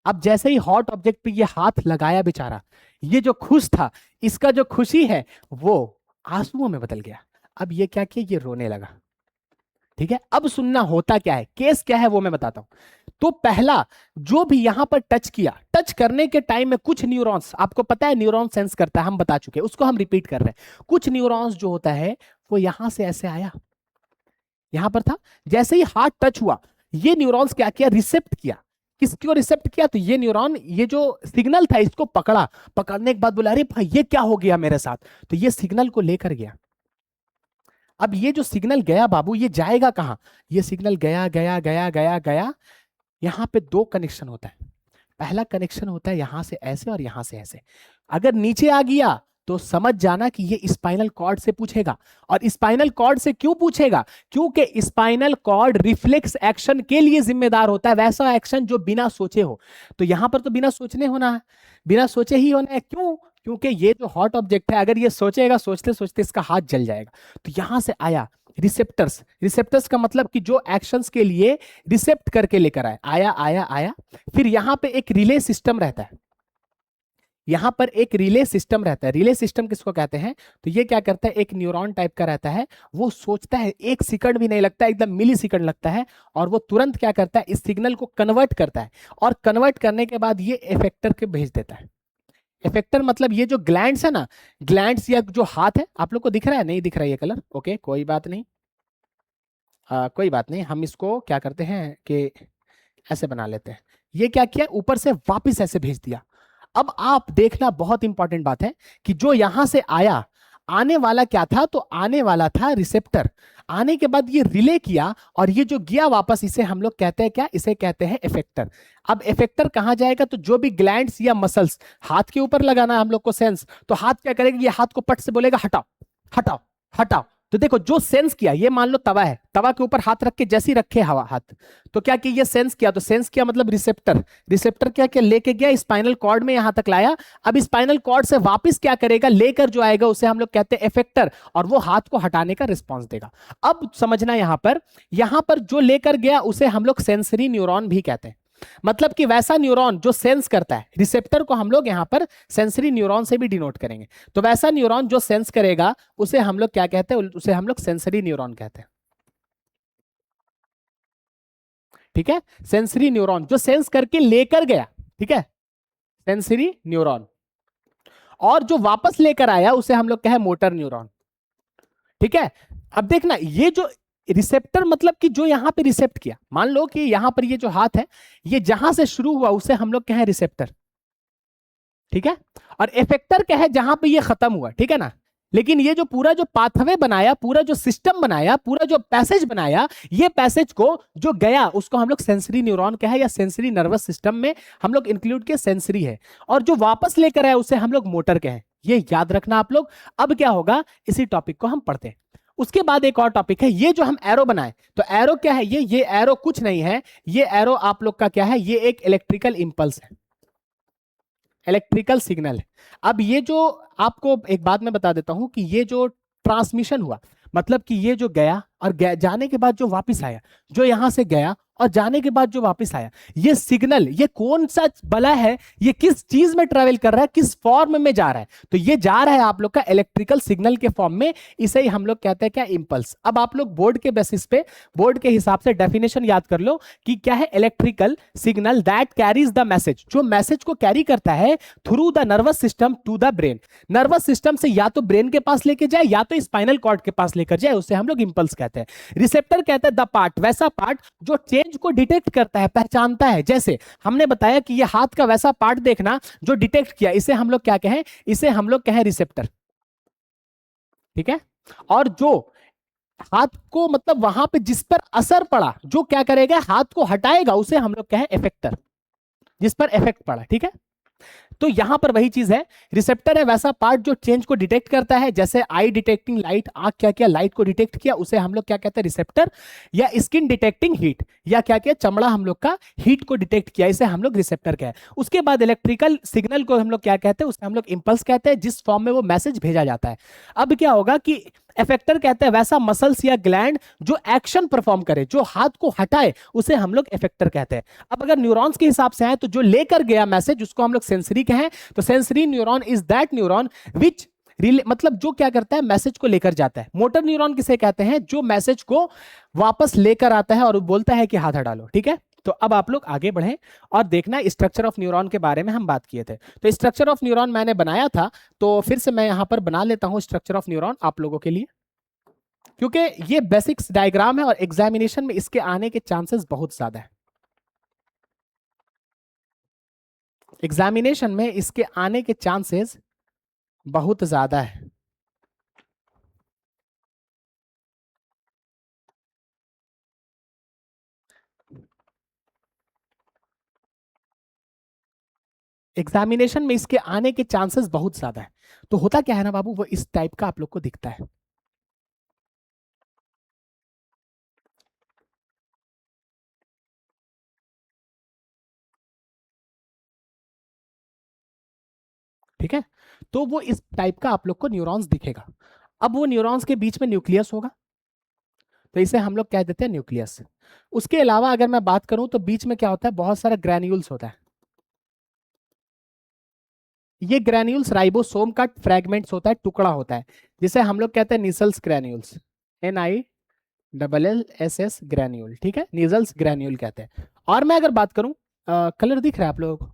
अब जैसे ही हॉट ऑब्जेक्ट पे ये हाथ लगाया बेचारा, ये जो खुश था, इसका जो खुशी है वो आंसुओं में बदल गया। अब ये क्या किया, ये रोने लगा, ठीक है। अब सुनना, होता क्या है, केस क्या है वो मैं बताता हूं। तो पहला, जो भी यहां पर टच किया, टच करने के टाइम में कुछ न्यूरॉन्स, आपको पता है न्यूरॉन सेंस करता है, हम बता चुके हैं, उसको हम रिपीट कर रहे हैं। कुछ न्यूरॉन्स जो होता है वो यहां से ऐसे आया, यहां पर था। जैसे ही हाथ टच हुआ, ये न्यूरॉन्स क्या किया, रिसेप्ट किया। किसको रिसेप्ट किया, तो ये न्यूरॉन, ये जो सिग्नल था इसको पकड़ा। पकड़ने के बाद बोला अरे भाई ये क्या हो गया मेरे साथ, तो ये सिग्नल को लेकर गया। अब ये जो सिग्नल गया बाबू, ये जाएगा कहां, ये सिग्नल गया गया गया गया गया। यहां पे दो कनेक्शन होता है। पहला कनेक्शन होता है यहां से ऐसे और यहां से ऐसे। अगर नीचे आ गया तो समझ जाना कि ये स्पाइनल कॉर्ड से पूछेगा। और स्पाइनल कॉर्ड से क्यों पूछेगा, क्योंकि स्पाइनल कॉर्ड रिफ्लेक्स एक्शन के लिए जिम्मेदार होता है, वैसा एक्शन जो बिना सोचे हो। तो यहां पर तो बिना सोचने होना है, बिना सोचे ही होना है। क्यों, क्योंकि ये जो हॉट ऑब्जेक्ट है, अगर ये सोचेगा, सोचते सोचते इसका हाथ जल जाएगा। तो यहां से आया रिसेप्टर्स। रिसेप्टर्स का मतलब कि जो एक्शंस के लिए रिसेप्ट करके लेकर आया, आया आया आया। फिर यहां पे एक रिले सिस्टम रहता है, यहां पर एक रिले सिस्टम रहता है। रिले सिस्टम किसको कहते हैं, तो ये क्या करता है, एक न्यूरॉन टाइप का रहता है। वो सोचता है, 1 सेकंड भी नहीं लगता, एकदम मिली सेकंड लगता है। और वो तुरंत क्या करता है, इस सिग्नल को कन्वर्ट करता है। और कन्वर्ट करने के बाद ये इफेक्टर के भेज देता है। इफेक्टर मतलब ये जो ग्लैंड्स है ना, ग्लैंड्स या जो हाथ है, आप लोग को दिख रहा है, नहीं दिख रहा है ये कलर, ओके कोई बात नहीं। कोई बात नहीं, हम इसको क्या करते हैं कि ऐसे बना लेते हैं ये क्या किया, ऊपर से वापस ऐसे भेज दिया। अब आप देखना, बहुत इंपॉर्टेंट बात है कि जो यहां से आया, आने वाला क्या था, तो आने वाला था रिसेप्टर। आने के बाद ये रिले किया और ये जो गया वापस, इसे हम लोग कहते हैं क्या, इसे कहते हैं इफेक्टर। अब इफेक्टर कहां जाएगा, तो जो भी ग्लैंड्स या मसल्स हाथ के ऊपर लगाना है हम लोग को सेंस, तो हाथ क्या करेगा, ये हाथ को पट से बोलेगा हटाओ हटाओ हटाओ। तो देखो जो सेंस किया, ये मान लो तवा है, तवा के ऊपर हाथ रख के जैसे ही रखे हवा हाथ, तो क्या किया, ये सेंस किया, तो सेंस किया मतलब रिसेप्टर। रिसेप्टर क्या क्या लेके गया, स्पाइनल कॉर्ड में यहां तक लाया। अब स्पाइनल कॉर्ड से वापस क्या करेगा, लेकर जो आएगा उसे हम लोग कहते हैं इफेक्टर, और वो हाथ को हटाने का रिस्पॉन्स देगा। अब समझना यहां पर जो लेकर गया उसे हम लोग सेंसरी न्यूरॉन भी कहते हैं। मतलब कि वैसा न्यूरॉन जो सेंस करता है, रिसेप्टर को हम लोग यहां पर सेंसरी न्यूरॉन से भी डिनोट करेंगे। तो वैसा न्यूरॉन जो सेंस करेगा उसे हम लोग क्या कहते हैं, उसे हम लोग सेंसरी न्यूरॉन कहते हैं। ठीक है, सेंसरी न्यूरॉन जो सेंस करके लेकर गया, ठीक है, सेंसरी न्यूरॉन। और जो वापस लेकर आया उसे हम लोग कहे मोटर न्यूरॉन। ठीक है, अब देखना, ये जो रिसेप्टर मतलब कि जो यहां पे रिसेप्ट किया, मान लो कि यहां पर ये जो हाथ है, ये जहां से शुरू हुआ उसे हम लोग कहें रिसेप्टर। ठीक है, और इफेक्टर क्या है, जहां पे ये खत्म हुआ, ठीक है ना। लेकिन ये जो पूरा जो पाथवे बनाया, पूरा जो सिस्टम बनाया, पूरा जो पैसेज बनाया, ये पैसेज को जो गया उसको हम लोग सेंसरी न्यूरॉन कहे, या सेंसरी नर्वस सिस्टम में हम लोग इंक्लूड किए सेंसरी है। और जो वापस लेकर आया उसे हम लोग मोटर कहें, ये याद रखना आप लोग। अब क्या होगा, इसी टॉपिक को हम पढ़ते हैं। उसके बाद एक और टॉपिक है, ये जो हम एरो बनाए, तो एरो क्या है, ये एरो कुछ नहीं है, ये एरो आप लोग का क्या है, ये एक इलेक्ट्रिकल इंपल्स है, इलेक्ट्रिकल सिग्नल है। अब ये जो आपको एक बात मैं बता देता हूं कि ये जो ट्रांसमिशन हुआ, मतलब कि ये जो गया और जाने के बाद जो वापस आया, जो यहां से गया और जाने के बाद जो वापस आया, ये सिग्नल, ये कौन सा बला है, ये किस चीज में ट्रेवल कर रहा है, किस फॉर्म में जा रहा है, तो ये जा रहा है आप लोग का इलेक्ट्रिकल सिग्नल के फॉर्म में। इसे ही हम लोग कहते हैं क्या, इंपल्स। अब आप लोग बोर्ड के बेसिस पे, बोर्ड के हिसाब से डेफिनेशन याद कर लो कि क्या है, electrical signal that carries the message, जो मैसेज को कैरी करता है through the nervous system to the brain. Nervous system से या तो ब्रेन के पास लेके जाए या तो स्पाइनल कॉर्ड के पास लेकर जाए, उसे हम लोग इंपल्स कहते हैं। रिसेप्टर कहते हैं द पार्ट, वैसा पार्ट जो चेंज को डिटेक्ट करता है, पहचानता है। जैसे हमने बताया कि ये हाथ का वैसा पार्ट देखना जो डिटेक्ट किया, इसे हम लोग क्या कहें, इसे हम लोग कहें रिसेप्टर। ठीक है, और जो हाथ को मतलब वहां पे जिस पर असर पड़ा, जो क्या करेगा, हाथ को हटाएगा, उसे हम लोग कहें इफेक्टर, जिस पर इफेक्ट पड़ा। ठीक है, तो यहां पर वही चीज है, रिसेप्टर है वैसा पार्ट जो चेंज को डिटेक्ट करता है। जैसे आई डिटेक्टिंग लाइट, आंख क्या किया, लाइट को डिटेक्ट किया, उसे हम लोग क्या कहते हैं, रिसेप्टर। या स्किन डिटेक्टिंग हीट, या क्या किया, चमड़ा हम लोग का हीट को डिटेक्ट किया, इसे हम लोग रिसेप्टर कहते हैं। उसके बाद इलेक्ट्रिकल सिग्नल को हम लोग क्या कहते हैं, उसे हम लोग इंपल्स कहते हैं, जिस फॉर्म में वो मैसेज भेजा जाता है। अब क्या होगा कि इफेक्टर कहते हैं वैसा मसल्स या ग्लैंड जो एक्शन परफॉर्म करे, जो हाथ को हटाए, उसे हम लोग इफेक्टर कहते हैं। अब अगर न्यूरॉन्स के हिसाब से आए, तो जो लेकर गया मैसेज उसको हम लोग सेंसरी कहें। तो sensory neuron is that neuron which मतलब जो क्या करता है, मैसेज को लेकर जाता है। मोटर न्यूरॉन किसे कहते हैं, जो मैसेज को वापस लेकर आता है और बोलता है कि हाथ हटा लो। ठीक है, तो अब आप लोग आगे बढ़ें और देखना, स्ट्रक्चर ऑफ न्यूरॉन के बारे में हम बात किए थे। तो स्ट्रक्चर ऑफ न्यूरॉन मैंने बनाया था, तो फिर से मैं यहां पर बना लेता हूं स्ट्रक्चर ऑफ न्यूरॉन आप लोगों के लिए, क्योंकि ये बेसिक्स डायग्राम है और एग्जामिनेशन में इसके आने के चांसेस बहुत ज्यादा है। एग्जामिनेशन में इसके आने के चांसेस बहुत ज्यादा है। एग्जामिनेशन में इसके आने के चांसेस बहुत ज्यादा है। तो होता क्या है ना बाबू, वो इस टाइप का आप लोग को दिखता है। ठीक है, तो वो इस टाइप का आप लोग को न्यूरॉन्स दिखेगा। अब वो न्यूरॉन्स के बीच में न्यूक्लियस होगा, तो इसे हम लोग कह देते हैं न्यूक्लियस। उसके अलावा अगर मैं बात करूं तो बीच में क्या होता है, बहुत सारा ग्रैन्यूल्स होता है। ये ग्रैन्यूल्स राइबोसोम का फ्रैगमेंट्स होता है, टुकड़ा होता है, जिसे हम लोग कहते हैं नीजल्स ग्रैन्यूल्स, NISSS ग्रैन्यूल। ठीक है, नीजल्स ग्रैन्यूल कहते हैं। और मैं अगर बात करूं, कलर दिख रहा है आप लोगों को,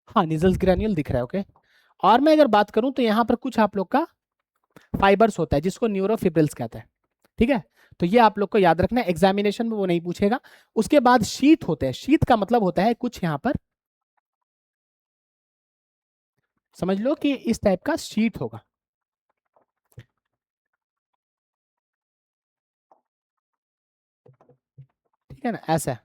हाँ नीजल्स ग्रैन्यूल दिख रहा है, ओके। और मैं अगर बात करूं तो यहाँ पर कुछ आप लोग का फाइबर्स होता है, जिसको न्यूरोफिब्रिल्स कहते हैं। ठीक है, तो ये आप लोग को याद रखना है, एग्जामिनेशन में वो नहीं पूछेगा। उसके बाद शीट होते हैं, शीट का मतलब होता है कुछ यहां पर समझ लो कि इस टाइप का शीट होगा, ठीक है ना, ऐसा।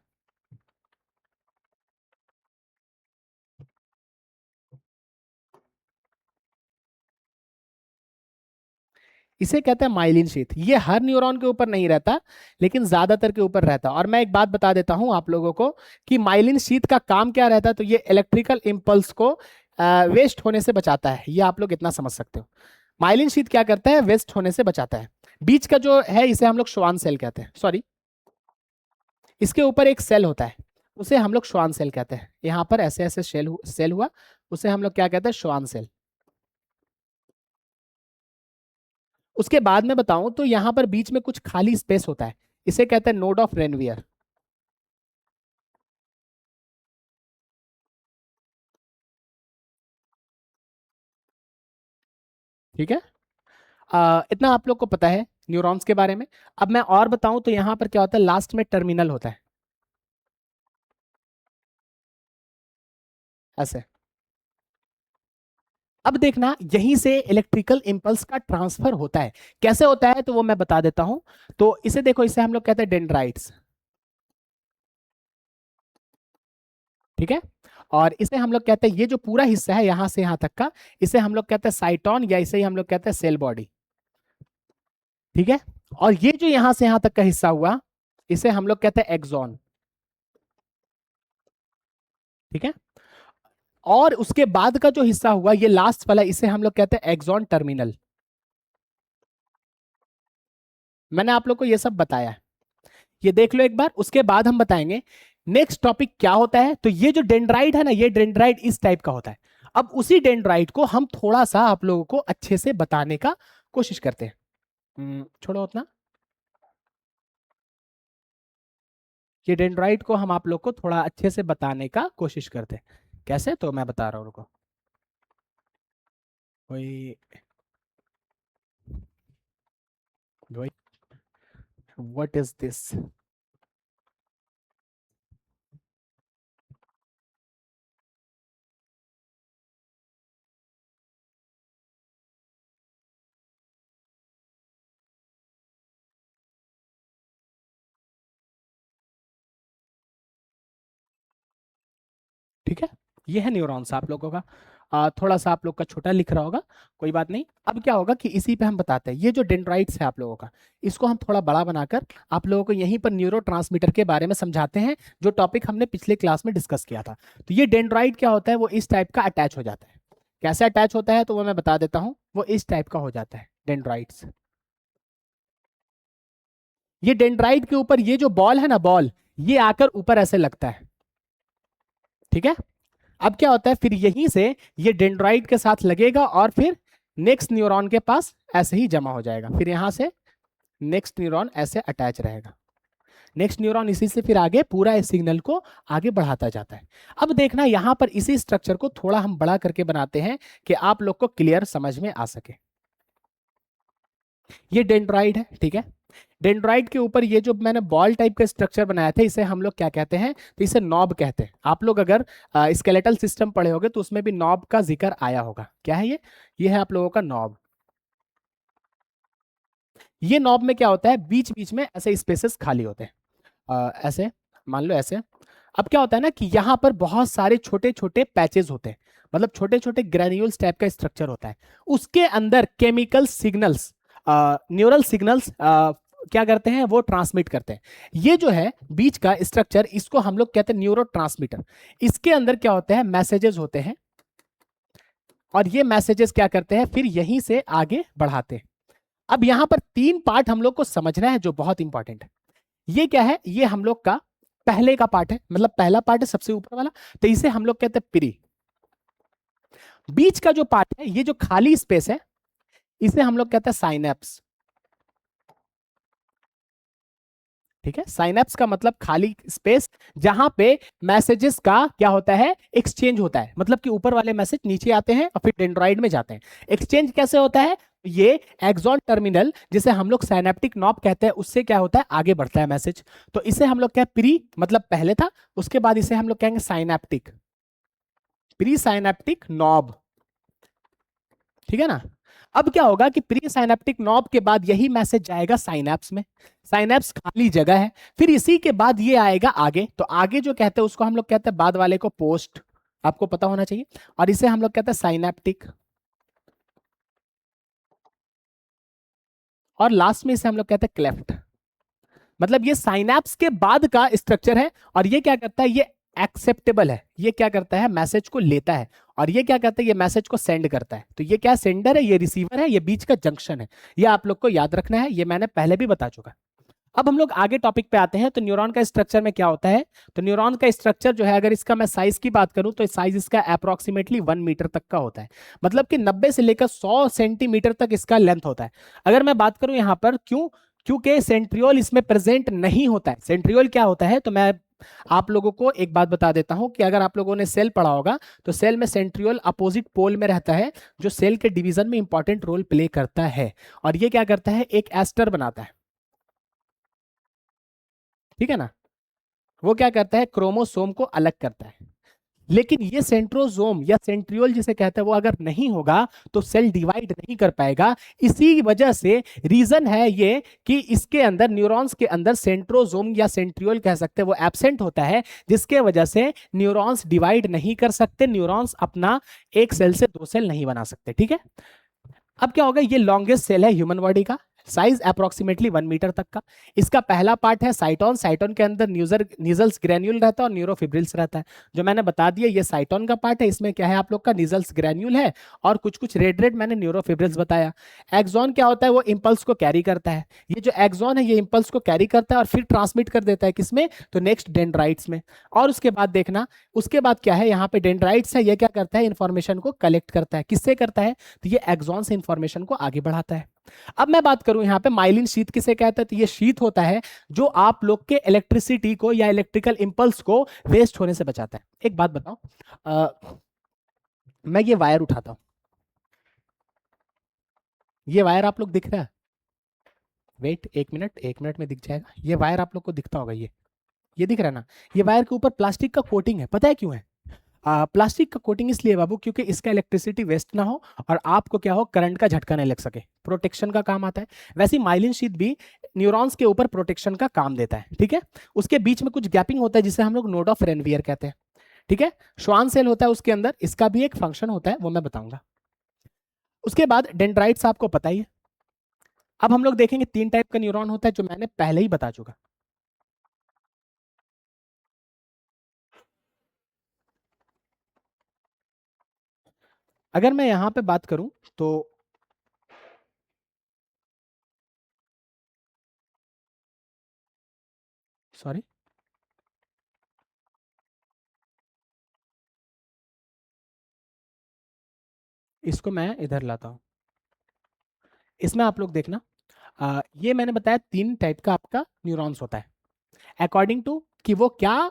इसे कहते हैं माइलिन शीथ। ये हर न्यूरॉन के ऊपर नहीं रहता, लेकिन ज्यादातर के ऊपर रहता है। और मैं एक बात बता देता हूं आप लोगों को कि माइलिन शीथ का काम क्या रहता है। तो ये इलेक्ट्रिकल इंपल्स को वेस्ट होने से बचाता है, ये आप लोग इतना समझ सकते हो। माइलिन शीथ क्या करता है, वेस्ट होने से बचाता है। बीच का जो है इसे हम लोग श्वान सेल कहते हैं, सॉरी, इसके ऊपर एक सेल होता है, उसे हम लोग श्वान सेल कहते हैं। यहाँ पर ऐसे ऐसे सेल हुआ, उसे हम लोग क्या कहते हैं, श्वान सेल। उसके बाद में बताऊं तो यहां पर बीच में कुछ खाली स्पेस होता है, इसे कहते हैं नोड ऑफ रेनवियर। ठीक है, इतना आप लोग को पता है न्यूरॉन्स के बारे में। अब मैं और बताऊं तो यहां पर क्या होता है, लास्ट में टर्मिनल होता है, ऐसे। अब देखना, यहीं से इलेक्ट्रिकल इंपल्स का ट्रांसफर होता है। कैसे होता है तो वो मैं बता देता हूं। तो इसे देखो, इसे हम लोग कहते हैं डेंड्राइट्स, ठीक है। और इसे हम लोग कहते हैं, ये जो पूरा हिस्सा है यहां से यहां तक का, इसे हम लोग कहते हैं साइटोन, या इसे ही हम लोग कहते हैं सेल बॉडी, ठीक है। और ये जो यहां से यहां तक का हिस्सा हुआ, इसे हम लोग कहते हैं एक्सॉन, ठीक है। और उसके बाद का जो हिस्सा हुआ, ये लास्ट वाला, इसे हम लोग कहते हैं एक्सॉन टर्मिनल। मैंने आप लोग को ये सब बताया है, ये देख लो एक बार, उसके बाद हम बताएंगे नेक्स्ट टॉपिक क्या होता है। तो ये जो डेंड्राइट है ना, ये डेंड्राइट इस टाइप का होता है। अब उसी डेंड्राइट को हम थोड़ा सा आप लोगों को अच्छे से बताने का कोशिश करते हैं। छोड़ो उतना, ये डेंड्राइट को हम आप लोग को थोड़ा अच्छे से बताने का कोशिश करते हैं। कैसे, तो मैं बता रहा हूं, रुको। वही वही व्हाट इज दिस। ठीक है, ये है न्यूरॉन्स आप लोगों का। थोड़ा सा आप लोग का छोटा लिख रहा होगा, कोई बात नहीं। अब क्या होगा कि इसी पे हम बताते हैं, ये जो डेंड्राइट्स है आप लोगों का, इसको हम थोड़ा बड़ा बनाकर आप लोगों को यहीं पर न्यूरोट्रांसमीटर के बारे में समझाते हैं, जो टॉपिक हमने पिछले क्लास में डिस्कस किया था। तो ये डेंड्राइट क्या होता है, वो इस टाइप का अटैच हो जाता है। कैसे अटैच होता है तो वो मैं बता देता हूँ, वो इस टाइप का हो जाता है डेंड्राइट्स। ये डेंड्राइट के ऊपर ये जो बॉल है ना, बॉल, ये आकर ऊपर ऐसे लगता है, ठीक है। अब क्या होता है, फिर यहीं से ये डेंड्राइट के साथ लगेगा और फिर नेक्स्ट न्यूरॉन के पास ऐसे ही जमा हो जाएगा। फिर यहां से नेक्स्ट न्यूरॉन ऐसे अटैच रहेगा, नेक्स्ट न्यूरॉन इसी से फिर आगे पूरा इस सिग्नल को आगे बढ़ाता जाता है। अब देखना, यहां पर इसी स्ट्रक्चर को थोड़ा हम बड़ा करके बनाते हैं कि आप लोग को क्लियर समझ में आ सके। ये डेंड्राइट है, ठीक है। डेंड्राइट के ऊपर ये जो मैंने बॉल टाइप का स्ट्रक्चर बनाया था, इसे हम लोग क्या कहते हैं, तो इसे नॉब कहते हैं। आप लोग अगर स्केलेटल सिस्टम पढ़े होगे तो उसमें भी नॉब का जिक्र आया होगा। क्या है ये है आप लोगों का नॉब। ये नॉब में क्या होता है, बीच बीच में ऐसे स्पेसेस खाली होते हैं, ऐसे मान लो ऐसे। अब क्या होता है ना कि यहाँ पर बहुत सारे छोटे छोटे पैचेस होते हैं, मतलब छोटे छोटे ग्रेन्यूल्स टाइप का स्ट्रक्चर होता है। उसके अंदर केमिकल सिग्नल्स, न्यूरल सिग्नल्स क्या करते हैं, वो ट्रांसमिट करते हैं। ये जो है बीच का स्ट्रक्चर, इसको हम लोग कहते हैं न्यूरो। इसके अंदर क्या होते हैं, मैसेजेस होते हैं, और ये मैसेजेस क्या करते हैं, फिर यहीं से आगे बढ़ाते हैं। अब यहां पर तीन पार्ट हम लोग को समझना है जो बहुत इंपॉर्टेंट है। ये क्या है, ये हम लोग का पहले का पार्ट है, मतलब पहला पार्ट है सबसे ऊपर वाला, तो इसे हम लोग कहते हैं प्री। बीच का जो पार्ट है, ये जो खाली स्पेस है, इसे हम लोग कहते हैं साइनेप्स, ठीक है। साइनेप्स का मतलब खाली स्पेस, जहां पे मैसेजेस का क्या होता है, एक्सचेंज होता है। मतलब कि ऊपर वाले मैसेज नीचे आते हैं और फिर डेंड्राइड में जाते हैं। एक्सचेंज कैसे होता है, ये एक्सॉन टर्मिनल, जिसे हम लोग साइनेप्टिक नॉब कहते हैं, उससे क्या होता है, आगे बढ़ता है मैसेज। तो इसे हम लोग क्या, प्री मतलब पहले था, उसके बाद इसे हम लोग कहेंगे साइनेप्टिक, प्री साइनेप्टिक नॉब, ठीक है ना। अब क्या होगा कि प्री साइनेप्टिक नॉब के बाद यही मैसेज जाएगा साइनेप्स में, साइनेप्स खाली जगह है, फिर इसी के बाद ये आएगा आगे, तो आगे जो कहते हैं उसको हम लोग कहते हैं, बाद वाले को पोस्ट, आपको पता होना चाहिए, और इसे हम लोग कहते हैं साइनेप्टिक, और लास्ट में इसे हम लोग कहते हैं क्लेफ्ट। मतलब ये साइनेप्स के बाद का स्ट्रक्चर है, और ये क्या करता है, ये एक्सेप्टेबल है, ये क्या करता है, मैसेज को लेता है, और ये क्या करता है, ये मैसेज को सेंड करता है। तो ये क्या, सेंडर है, ये रिसीवर है, ये बीच का जंक्शन है, ये आप लोग को याद रखना है, ये मैंने पहले भी बता चुका। अब हम लोग आगे टॉपिक पे आते हैं। तो न्यूरॉन का स्ट्रक्चर में क्या होता है, तो न्यूरॉन का स्ट्रक्चर जो है, अगर इसका मैं साइज की बात करूं तो साइज इसका अप्रोक्सीमेटली 1 मीटर तक का होता है, मतलब कि 90 से लेकर 100 सेंटीमीटर तक इसका लेंथ होता है। अगर मैं बात करूं यहां पर, क्यों, क्योंकि सेंट्रियोल इसमें प्रेजेंट नहीं होता है। सेंट्रियोल क्या होता है, तो मैं आप लोगों को एक बात बता देता हूं कि अगर आप लोगों ने सेल पढ़ा होगा, तो सेल में सेंट्रियोल अपोजिट पोल में रहता है, जो सेल के डिवीजन में इंपॉर्टेंट रोल प्ले करता है, और ये क्या करता है, एक एस्टर बनाता है, ठीक है ना। वो क्या करता है, क्रोमोसोम को अलग करता है। लेकिन ये सेंट्रोसोम या सेंट्रियोल जिसे कहते हैं, वो अगर नहीं होगा तो सेल डिवाइड नहीं कर पाएगा। इसी वजह से रीजन है ये कि इसके अंदर, न्यूरॉन्स के अंदर सेंट्रोसोम या सेंट्रियोल कह सकते हैं, वो एब्सेंट होता है, जिसके वजह से न्यूरॉन्स डिवाइड नहीं कर सकते, न्यूरॉन्स अपना एक सेल से दो सेल नहीं बना सकते, ठीक है। अब क्या होगा, ये लॉन्गेस्ट सेल है ह्यूमन बॉडी का, साइज अप्रोक्सीमेटली 1 मीटर तक का। इसका पहला पार्ट है साइटोन, साइटोन के अंदर न्यूजल्स ग्रेन्यूल रहता है और न्यूरोफिब्रिल्स रहता है, जो मैंने बता दिया, ये साइटोन का पार्ट है। इसमें क्या है आप लोग का, न्यूजल्स ग्रेन्यूल है, और कुछ कुछ रेड रेड मैंने न्यूरोफिब्रिल्स बताया। एक्सॉन क्या होता है, वो इंपल्स को कैरी करता है, ये जो एक्सॉन है ये इंपल्स को कैरी करता है और फिर ट्रांसमिट कर देता है किसमें, तो नेक्स्ट डेंड्राइट्स में। और उसके बाद देखना, उसके बाद क्या है, यहाँ पे डेंड्राइट्स है, ये क्या करता है, इंफॉर्मेशन को कलेक्ट करता है, किससे करता है, तो ये एक्सॉन से इंफॉर्मेशन को आगे बढ़ाता है। अब मैं बात करूं यहाँ पे माइलिन शीथ किसे कहते हैं, तो ये शीथ होता है जो आप लोग के इलेक्ट्रिसिटी को या इलेक्ट्रिकल इंपल्स को वेस्ट होने से बचाता है। एक बात बताओ, मैं ये वायर उठाता हूं, ये वायर आप लोग दिख रहा है, वेट एक मिनट, एक मिनट में दिख जाएगा, ये वायर आप लोग को दिखता होगा, ये दिख रहा है ना। ये वायर के ऊपर प्लास्टिक का कोटिंग है, पता है क्यों है, प्लास्टिक का कोटिंग इसलिए बाबू, क्योंकि इसका इलेक्ट्रिसिटी वेस्ट ना हो और आपको क्या हो, करंट का झटका नहीं लग सके, प्रोटेक्शन का काम आता है। वैसे माइलिन शीथ भी न्यूरॉन्स के ऊपर प्रोटेक्शन का काम देता है, ठीक है। उसके बीच में कुछ गैपिंग होता है जिसे हम लोग नोड ऑफ रेनवियर कहते हैं, ठीक है। श्वान सेल होता है उसके अंदर, इसका भी एक फंक्शन होता है, वो मैं बताऊंगा। उसके बाद डेंड्राइट्स आपको पता ही है। अब हम लोग देखेंगे 3 टाइप का न्यूरॉन होता है, जो मैंने पहले ही बता चुका। अगर मैं यहां पे बात करूं तो सॉरी, इसको मैं इधर लाता हूं। इसमें आप लोग देखना, ये मैंने बताया 3 टाइप का आपका न्यूरॉन्स होता है, अकॉर्डिंग टू कि वो क्या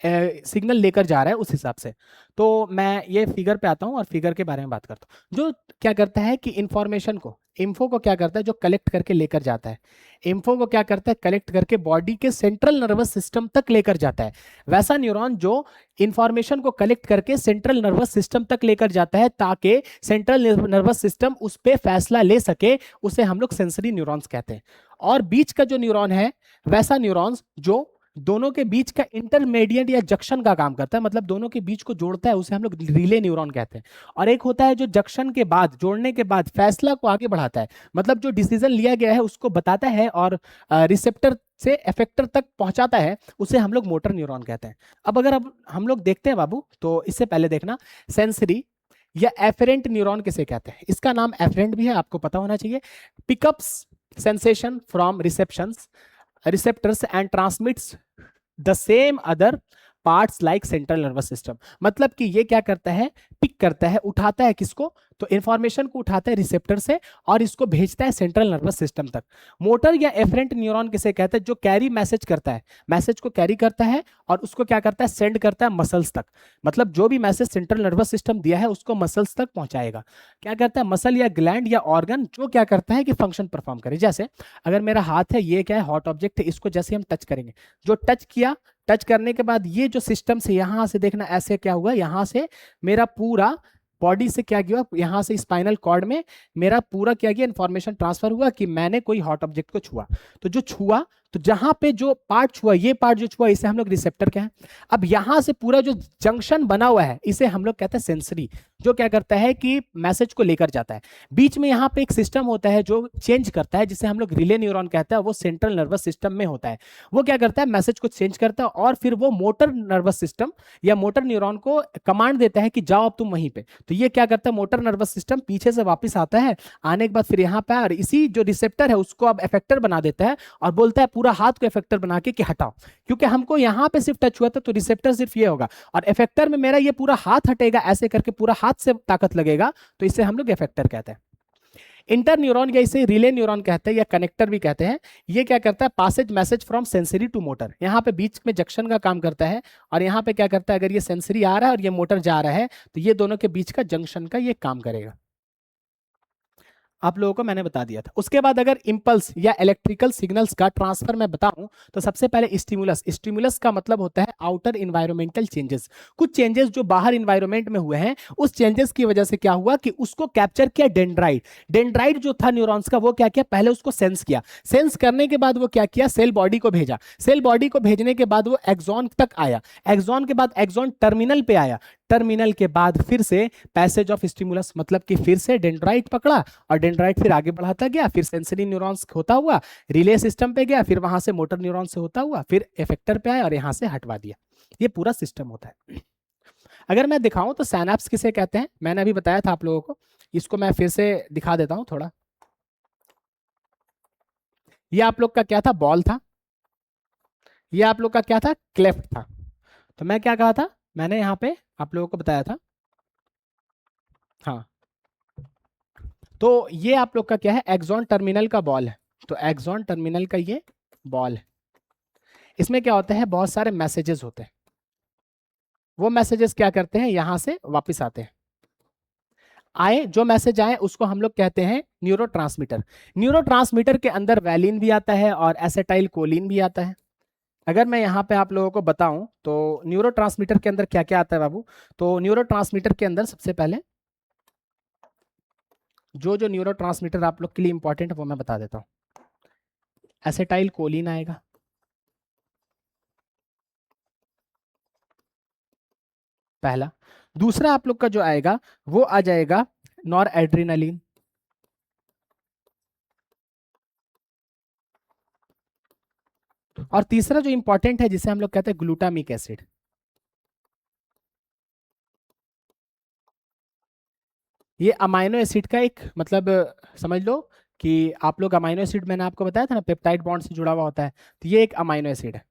सिग्नल लेकर जा रहा है, उस हिसाब से। तो मैं ये फिगर पे आता हूँ और फिगर के बारे में बात करता हूँ। जो क्या करता है कि इंफॉर्मेशन को, इन्फो को क्या करता है, जो कलेक्ट करके लेकर जाता है, इन्फो को क्या करता है, कलेक्ट करके बॉडी के सेंट्रल नर्वस सिस्टम तक लेकर जाता है। वैसा न्यूरॉन जो इंफॉर्मेशन को कलेक्ट करके सेंट्रल नर्वस सिस्टम तक लेकर जाता है, ताकि सेंट्रल नर्वस सिस्टम उस पर फैसला ले सके, उसे हम लोग सेंसरी न्यूरॉन्स कहते हैं। और बीच का जो न्यूरॉन है, वैसा न्यूरॉन्स जो दोनों के बीच का इंटरमीडिएट या जंक्शन का काम करता है, मतलब दोनों के बीच को जोड़ता है, उसे हम लोग रिले न्यूरॉन कहते हैं। और एक होता है जो जंक्शन के बाद, जोड़ने के बाद फैसला को आगे बढ़ाता है, मतलब जो डिसीजन लिया गया है उसको बताता है और रिसेप्टर से इफेक्टर तक पहुंचाता है, उसे हम लोग मोटर न्यूरॉन कहते हैं। अब हम लोग देखते हैं बाबू, तो इससे पहले देखना, सेंसरी या एफरेंट न्यूरॉन किसे कहते हैं, इसका नाम एफरेंट भी है, आपको पता होना चाहिए। Pickups sensation from receptions receptors and transmits the same other parts like central nervous system. मतलब कि ये क्या करता है, पिक करता है, उठाता है किसको, तो इंफॉर्मेशन को उठाता है रिसेप्टर से और इसको भेजता है सेंट्रल नर्वस सिस्टम तक। मोटर या एफरेंट न्यूरॉन किसे कहते हैं, जो कैरी मैसेज करता है, मैसेज को कैरी करता है और उसको क्या करता है, सेंड करता है मसल्स तक। मतलब जो भी मैसेज सेंट्रल नर्वस सिस्टम दिया है उसको मसल्स तक पहुंचाएगा। क्या करता है, मसल या ग्लैंड या ऑर्गन जो क्या करता है कि फंक्शन परफॉर्म करे। जैसे अगर मेरा हाथ है, ये क्या है, हॉट ऑब्जेक्ट है, इसको जैसे हम टच करेंगे, जो टच किया, टच करने के बाद ये जो सिस्टम से यहां से देखना ऐसे क्या हुआ, यहां से मेरा पूरा बॉडी से क्या किया, यहां से स्पाइनल कॉर्ड में मेरा पूरा क्या किया, इंफॉर्मेशन ट्रांसफर हुआ कि मैंने कोई हॉट ऑब्जेक्ट को छुआ। तो जो छुआ, तो जहां पे जो पार्ट छुआ, ये पार्ट जो छुआ, इसे हम लोग रिसेप्टर कहते हैं। अब यहां से पूरा जो जंक्शन बना हुआ है इसे हम लोग कहते हैं सेंसरी, जो क्या करता है कि मैसेज को लेकर जाता है। बीच में यहाँ पे एक सिस्टम होता है जो चेंज करता है, जिसे हम लोग रिले न्यूरॉन कहते हैं, वो सेंट्रल नर्वस सिस्टम में होता है। वो क्या करता है, मैसेज को चेंज करता है और फिर वो मोटर नर्वस सिस्टम या मोटर न्यूरॉन को कमांड देता है कि जाओ अब तुम वहीं पे। तो ये क्या करता है, मोटर नर्वस सिस्टम पीछे से वापस आता है, आने के बाद फिर यहाँ पे और इसी जो रिसेप्टर है उसको अब इफेक्टर बना देता है और बोलता है पूरा हाथ को इफेक्टर बना के कि हटाओ, क्योंकि हमको यहाँ पे सिर्फ टच हुआ था तो रिसेप्टर सिर्फ ये होगा और इफेक्टर में मेरा ये पूरा हाथ हटेगा, ऐसे करके पूरा हाथ से ताकत लगेगा, तो इसे हम लोग इफेक्टर कहते हैं। इंटर न्यूरॉन या इसे रिले न्यूरॉन कहते हैं या कनेक्टर भी कहते हैं। ये क्या करता है, passes message from sensory to motor, यहाँ पे बीच में जंक्शन का काम करता है और यहाँ पे क्या करता है, अगर ये सेंसरी आ रहा है और ये मोटर जा रहा है तो ये दोनों के बीच का जंक्शन का ये काम करेगा। आप लोगों को मैंने बता दिया था। उसके बाद अगर इंपल्स या इलेक्ट्रिकल सिग्नल्स का ट्रांसफर मैं बताऊं तो सबसे पहले स्टिमुलस। स्टिमुलस का मतलब होता है आउटर इन्वायरमेंटल चेंजेस, कुछ चेंजेस जो बाहर इन्वायरमेंट में हुए हैं, उस चेंजेस की वजह से क्या हुआ कि उसको कैप्चर किया डेंड्राइट। डेंड्राइट जो था न्यूरॉन्स का, वो क्या किया, पहले उसको सेंस किया, सेंस करने के बाद वो क्या किया, सेल बॉडी को भेजा, सेल बॉडी को भेजने के बाद वो एक्सॉन तक आया, एक्सॉन के बाद एक्सॉन टर्मिनल पे आया, टर्मिनल के बाद फिर से पैसेज ऑफ स्टिमुलस, मतलब कि फिर से डेंड्राइट पकड़ा और डेंड्राइट फिर आगे बढ़ाता गया, फिर सेंसरी न्यूरॉन्स होता हुआ रिले सिस्टम पे गया, फिर वहां से मोटर न्यूरॉन से होता हुआ फिर इफेक्टर पे आया और यहां से हटवा दिया। ये पूरा सिस्टम होता है। अगर मैं दिखाऊं तो सैनैप्स किसे कहते हैं, मैंने अभी बताया था आप लोगों को, इसको मैं फिर से दिखा देता हूं थोड़ा। ये आप लोग का क्या था, बॉल था, ये आप लोग का क्या था, क्लेफ्ट था। तो मैं क्या कहा था, मैंने यहाँ पे आप लोगों को बताया था, हाँ, तो ये आप लोग का क्या है, एक्सॉन टर्मिनल का बॉल है। तो एक्सॉन टर्मिनल का ये बॉल है, इसमें क्या होता है, बहुत सारे मैसेजेस होते हैं, वो मैसेजेस क्या करते हैं, यहां से वापस आते हैं, आए जो मैसेज आए उसको हम लोग कहते हैं न्यूरोट्रांसमीटर। न्यूरोट्रांसमीटर के अंदर वैलिन भी आता है और एसेटाइल कोलिन भी आता है। अगर मैं यहाँ पे आप लोगों को बताऊं तो न्यूरोट्रांसमीटर के अंदर क्या क्या आता है बाबू, तो न्यूरोट्रांसमीटर के अंदर सबसे पहले जो जो न्यूरोट्रांसमीटर आप लोग के लिए इंपॉर्टेंट है वो मैं बता देता हूं। एसेटाइल कोलिन आएगा, पहला। दूसरा आप लोग का जो आएगा वो आ जाएगा नॉर एड्रीनलिन, और तीसरा जो इंपॉर्टेंट है जिसे हम लोग कहते हैं ग्लूटामिक एसिड। ये अमाइनो एसिड का एक मतलब समझ लो कि आप लोग अमाइनो एसिड, मैंने आपको बताया था ना पेप्टाइड बॉन्ड से जुड़ा हुआ होता है, तो ये एक अमाइनो एसिड है,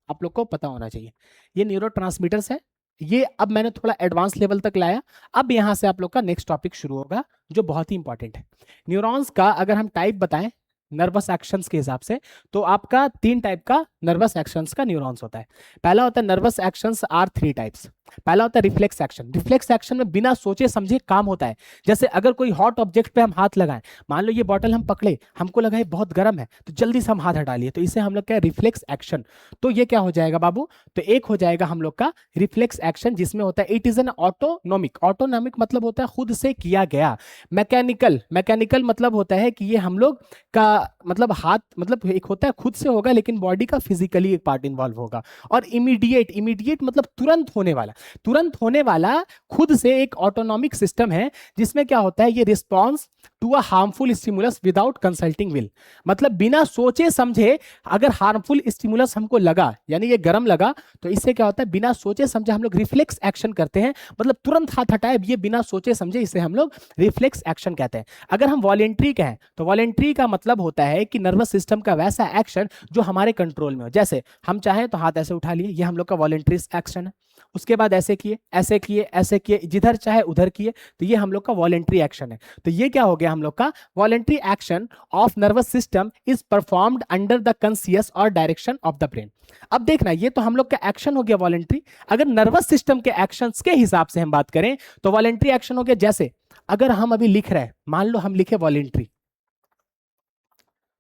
आप लोग को पता होना चाहिए। ये न्यूरोट्रांसमीटर्स है। ये अब मैंने थोड़ा एडवांस लेवल तक लाया। अब यहां से आप लोग का नेक्स्ट टॉपिक शुरू होगा जो बहुत ही इंपॉर्टेंट है। न्यूरॉन्स का अगर हम टाइप बताएं नर्वस एक्शंस के हिसाब से, तो आपका 3 टाइप का नर्वस एक्शंस का न्यूरॉन्स होता है। पहला होता है नर्वस एक्शंस आर 3 टाइप्स। पहला होता है रिफ्लेक्स एक्शन। रिफ्लेक्स एक्शन में बिना सोचे समझे काम होता है। जैसे अगर कोई हॉट ऑब्जेक्ट पे हम हाथ लगाएं, मान लो ये बॉटल हम पकड़े, हमको लगा ये बहुत गर्म है, तो जल्दी से हम हाथ हटा लिए, तो इसे हम लोग क्या, रिफ्लेक्स एक्शन। तो ये क्या हो जाएगा बाबू, तो एक हो जाएगा हम लोग का रिफ्लेक्स एक्शन जिसमें होता है it is an autonomic. Autonomic मतलब होता है खुद से किया गया। मैकेनिकल, मैकेनिकल मतलब होता है कि ये हम लोग का मतलब हाथ, मतलब एक होता है खुद से होगा लेकिन बॉडी का फिजिकली एक पार्ट इन्वॉल्व होगा। और इमीडिएट, इमीडिएट मतलब तुरंत होने वाला। तुरंत होने वाला खुद से एक ऑटोनॉमिक सिस्टम है, जिसमें क्या होता है, ये response to a harmful stimulus without consulting will. मतलब बिना सोचे समझे अगर हार्मफुल स्टिमुलस हमको लगा, यानी ये गर्म लगा, तो इससे क्या होता है, बिना सोचे समझे हम लोग रिफ्लेक्स एक्शन करते हैं, मतलब तुरंत हाथ हटाए, ये बिना सोचे समझे, इसे हम लोग रिफ्लेक्स एक्शन कहते हैं। अगर हम वॉलेंट्री कहें तो वॉलेंट्री का मतलब होता है कि नर्वस सिस्टम का वैसा एक्शन जो हमारे कंट्रोल में हो। जैसे हम चाहें तो हाथ ऐसे उठा लिए, ये हम लोग का वॉलेंट्री एक्शन है। उसके बाद ऐसे किए, ऐसे किए, ऐसे किए, जिधर चाहे उधर किए, तो ये हम लोग का वॉलेंट्री एक्शन है। तो ये क्या हो गया हम लोग का, voluntary action of nervous system is performed under the conscious और डायरेक्शन ऑफ द ब्रेन। अब देखना, ये तो हम लोग का एक्शन हो गया वॉलेंट्री। अगर नर्वस सिस्टम के एक्शंस के हिसाब से हम बात करें तो वॉलेंट्री एक्शन हो गया, जैसे अगर हम अभी लिख रहे हैं, मान लो हम लिखे वॉलेंट्री,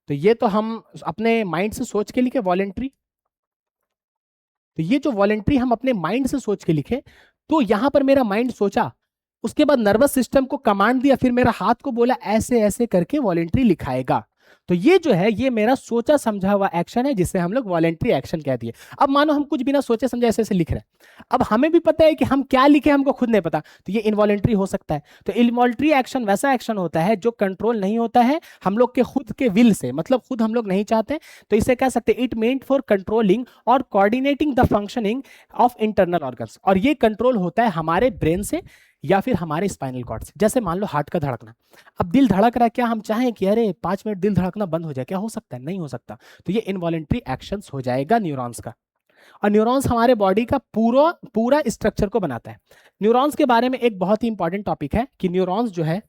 तो ये तो हम अपने माइंड से सोच के लिखे वॉलेंट्री। तो ये जो वॉलेंट्री हम अपने माइंड से सोच के लिखे, तो यहां पर मेरा माइंड सोचा, उसके बाद नर्वस सिस्टम को कमांड दिया, फिर मेरा हाथ को बोला ऐसे ऐसे करके वॉलेंट्री लिखाएगा। तो ये जो है, ये मेरा सोचा समझा हुआ एक्शन है, जिसे हम लोग वॉलेंट्री एक्शन कह दिए। अब मानो हम कुछ बिना सोचे समझे ऐसे ऐसे लिख रहे हैं, अब हमें भी पता है कि हम क्या लिखे, हमको खुद नहीं पता, तो ये इनवॉलेंट्री हो सकता है। तो इनवॉलेंट्री एक्शन वैसा एक्शन होता है जो कंट्रोल नहीं होता है हम लोग के खुद के विल से, मतलब खुद हम लोग नहीं चाहते, तो इसे कह सकते हैं इट मेंट फॉर कंट्रोलिंग और coordinating the functioning of internal organs. और ये कंट्रोल होता है हमारे ब्रेन से या फिर हमारे स्पाइनल कॉर्ड से। जैसे मान लो हार्ट का धड़कना, अब दिल धड़क रहा है, क्या हम चाहें कि अरे 5 मिनट दिल धड़कना बंद हो जाए? क्या हो सकता है? नहीं हो सकता। तो ये इनवॉलेंट्री एक्शंस हो जाएगा न्यूरॉन्स का। और न्यूरॉन्स हमारे बॉडी का पूरा पूरा स्ट्रक्चर को बनाता है। न्यूरॉन्स के बारे में एक बहुत ही इंपॉर्टेंट टॉपिक है कि न्यूरॉन्स जो है,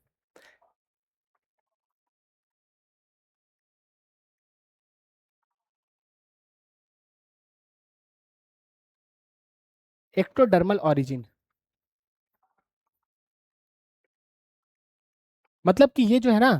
एक्टोडर्मल ऑरिजिन, मतलब कि ये जो है ना,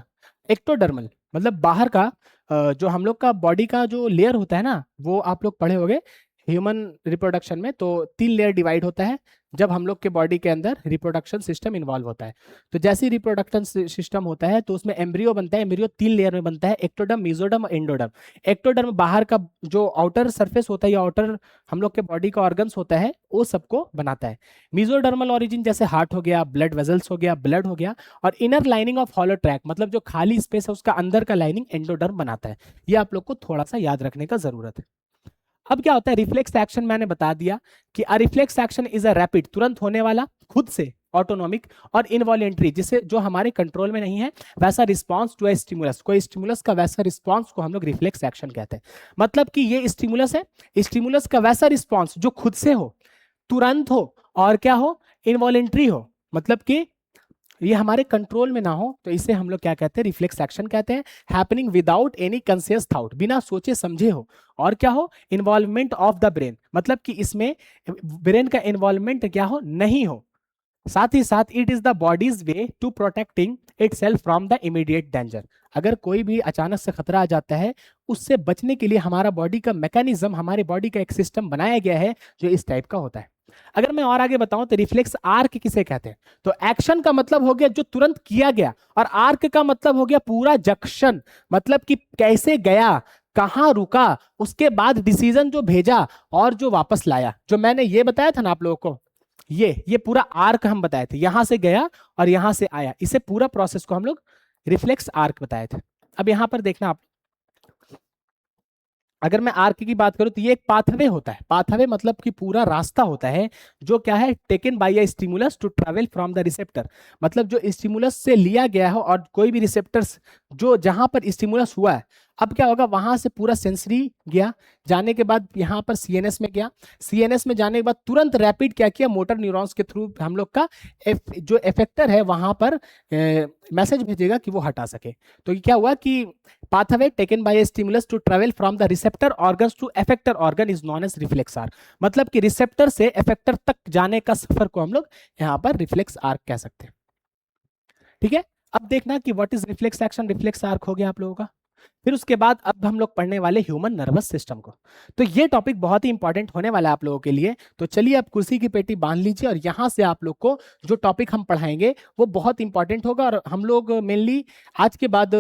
एक्टोडर्मल मतलब बाहर का, जो हम लोग का बॉडी का जो लेयर होता है ना, वो आप लोग पढ़े होंगे ह्यूमन रिप्रोडक्शन में, तो 3 लेयर डिवाइड होता है जब हम लोग के बॉडी के अंदर रिप्रोडक्शन सिस्टम इन्वॉल्व होता है। तो जैसे ही रिप्रोडक्शन सिस्टम होता है तो उसमें एम्ब्रियो बनता है। एम्ब्रियो 3 लेयर में बनता है, एक्टोडर्म, मेसोडर्म और एंडोडर्म। एक्टोडर्म बाहर का जो आउटर सरफेस होता है या आउटर हम लोग के बॉडी का ऑर्गन्स होता है, वो सबको बनाता है। मेसोडर्मल ऑरिजिन जैसे हार्ट हो गया, ब्लड वेजल्स हो गया, ब्लड हो गया, और inner lining of hollow track, मतलब जो खाली स्पेस है उसका अंदर का लाइनिंग एंडोडर्म बनाता है। ये आप लोग को थोड़ा सा याद रखने का जरूरत है। अब क्या होता है रिफ्लेक्स एक्शन, मैंने बता दिया कि a reflex action is a rapid, तुरंत होने वाला, खुद से ऑटोनॉमिक और इनवॉलेंट्री, जिसे जो हमारे कंट्रोल में नहीं है, वैसा रिस्पांस टू ए स्टिमुलस, कोई स्टिमुलस का वैसा रिस्पांस को हम लोग रिफ्लेक्स एक्शन कहते हैं। मतलब कि ये स्टिमुलस है, स्टिमुलस का वैसा रिस्पांस जो खुद से हो, तुरंत हो, और क्या हो, इनवॉलेंट्री हो, मतलब कि ये हमारे कंट्रोल में ना हो, तो इसे हम लोग क्या कहते हैं, रिफ्लेक्स एक्शन कहते हैं। Happening without any conscious thought, बिना सोचे समझे हो, और क्या हो, इन्वॉल्वमेंट ऑफ द ब्रेन, मतलब कि इसमें ब्रेन का इन्वॉल्वमेंट क्या हो, नहीं हो। साथ ही साथ it is the body's way to protecting itself from the immediate danger. अगर कोई भी अचानक से खतरा आ जाता है, उससे बचने के लिए हमारा बॉडी का मैकेनिज्म, हमारे बॉडी का एक सिस्टम बनाया गया है जो इस टाइप का होता है। अगर मैं और आगे बताऊं तो रिफ्लेक्स आर्क किसे कहते हैं, तो एक्शन का मतलब हो गया जो तुरंत किया गया, और आर्क का मतलब हो गया पूरा जंक्शन, मतलब कि कैसे गया, कहां रुका, उसके बाद डिसीजन जो भेजा और जो वापस लाया। जो मैंने ये बताया था ना आप लोगों को, ये पूरा आर्क हम बताए थे, यहां से गया और यहां से आया, इसे पूरा प्रोसेस को हम लोग रिफ्लेक्स आर्क बताए थे। अब यहां पर देखना आप, अगर मैं आर्क की बात करूं तो ये एक पाथवे होता है। पाथवे मतलब कि पूरा रास्ता होता है जो क्या है, taken by a stimulus to travel from the receptor, मतलब जो स्टिमुलस से लिया गया हो, और कोई भी रिसेप्टर्स जो जहां पर स्टिमुलस हुआ है, अब क्या होगा, वहां से पूरा सेंसरी गया, जाने के बाद यहाँ पर सीएनएस में गया, सीएनएस में जाने के बाद तुरंत रैपिड क्या किया, मोटर न्यूरॉन्स के थ्रू हम लोग का जो इफेक्टर है वहां पर मैसेज भेजेगा कि वो हटा सके। तो ये क्या हुआ कि pathway taken by a stimulus to travel from the receptor organs to effector organ is known as reflex arc, मतलब कि रिसेप्टर से इफेक्टर तक जाने का सफर को हम लोग यहाँ पर रिफ्लेक्स आर्क कह सकते हैं। ठीक है, अब देखना कि what is reflex action, reflex arc हो गया आप लोगों का। फिर उसके बाद अब हम लोग पढ़ने वाले ह्यूमन नर्वस सिस्टम को। तो ये टॉपिक बहुत ही इंपॉर्टेंट होने वाला है आप लोगों के लिए। तो चलिए अब कुर्सी की पेटी बांध लीजिए, और यहाँ से आप लोग को जो टॉपिक हम पढ़ाएंगे वो बहुत इंपॉर्टेंट होगा, और हम लोग मेनली आज के बाद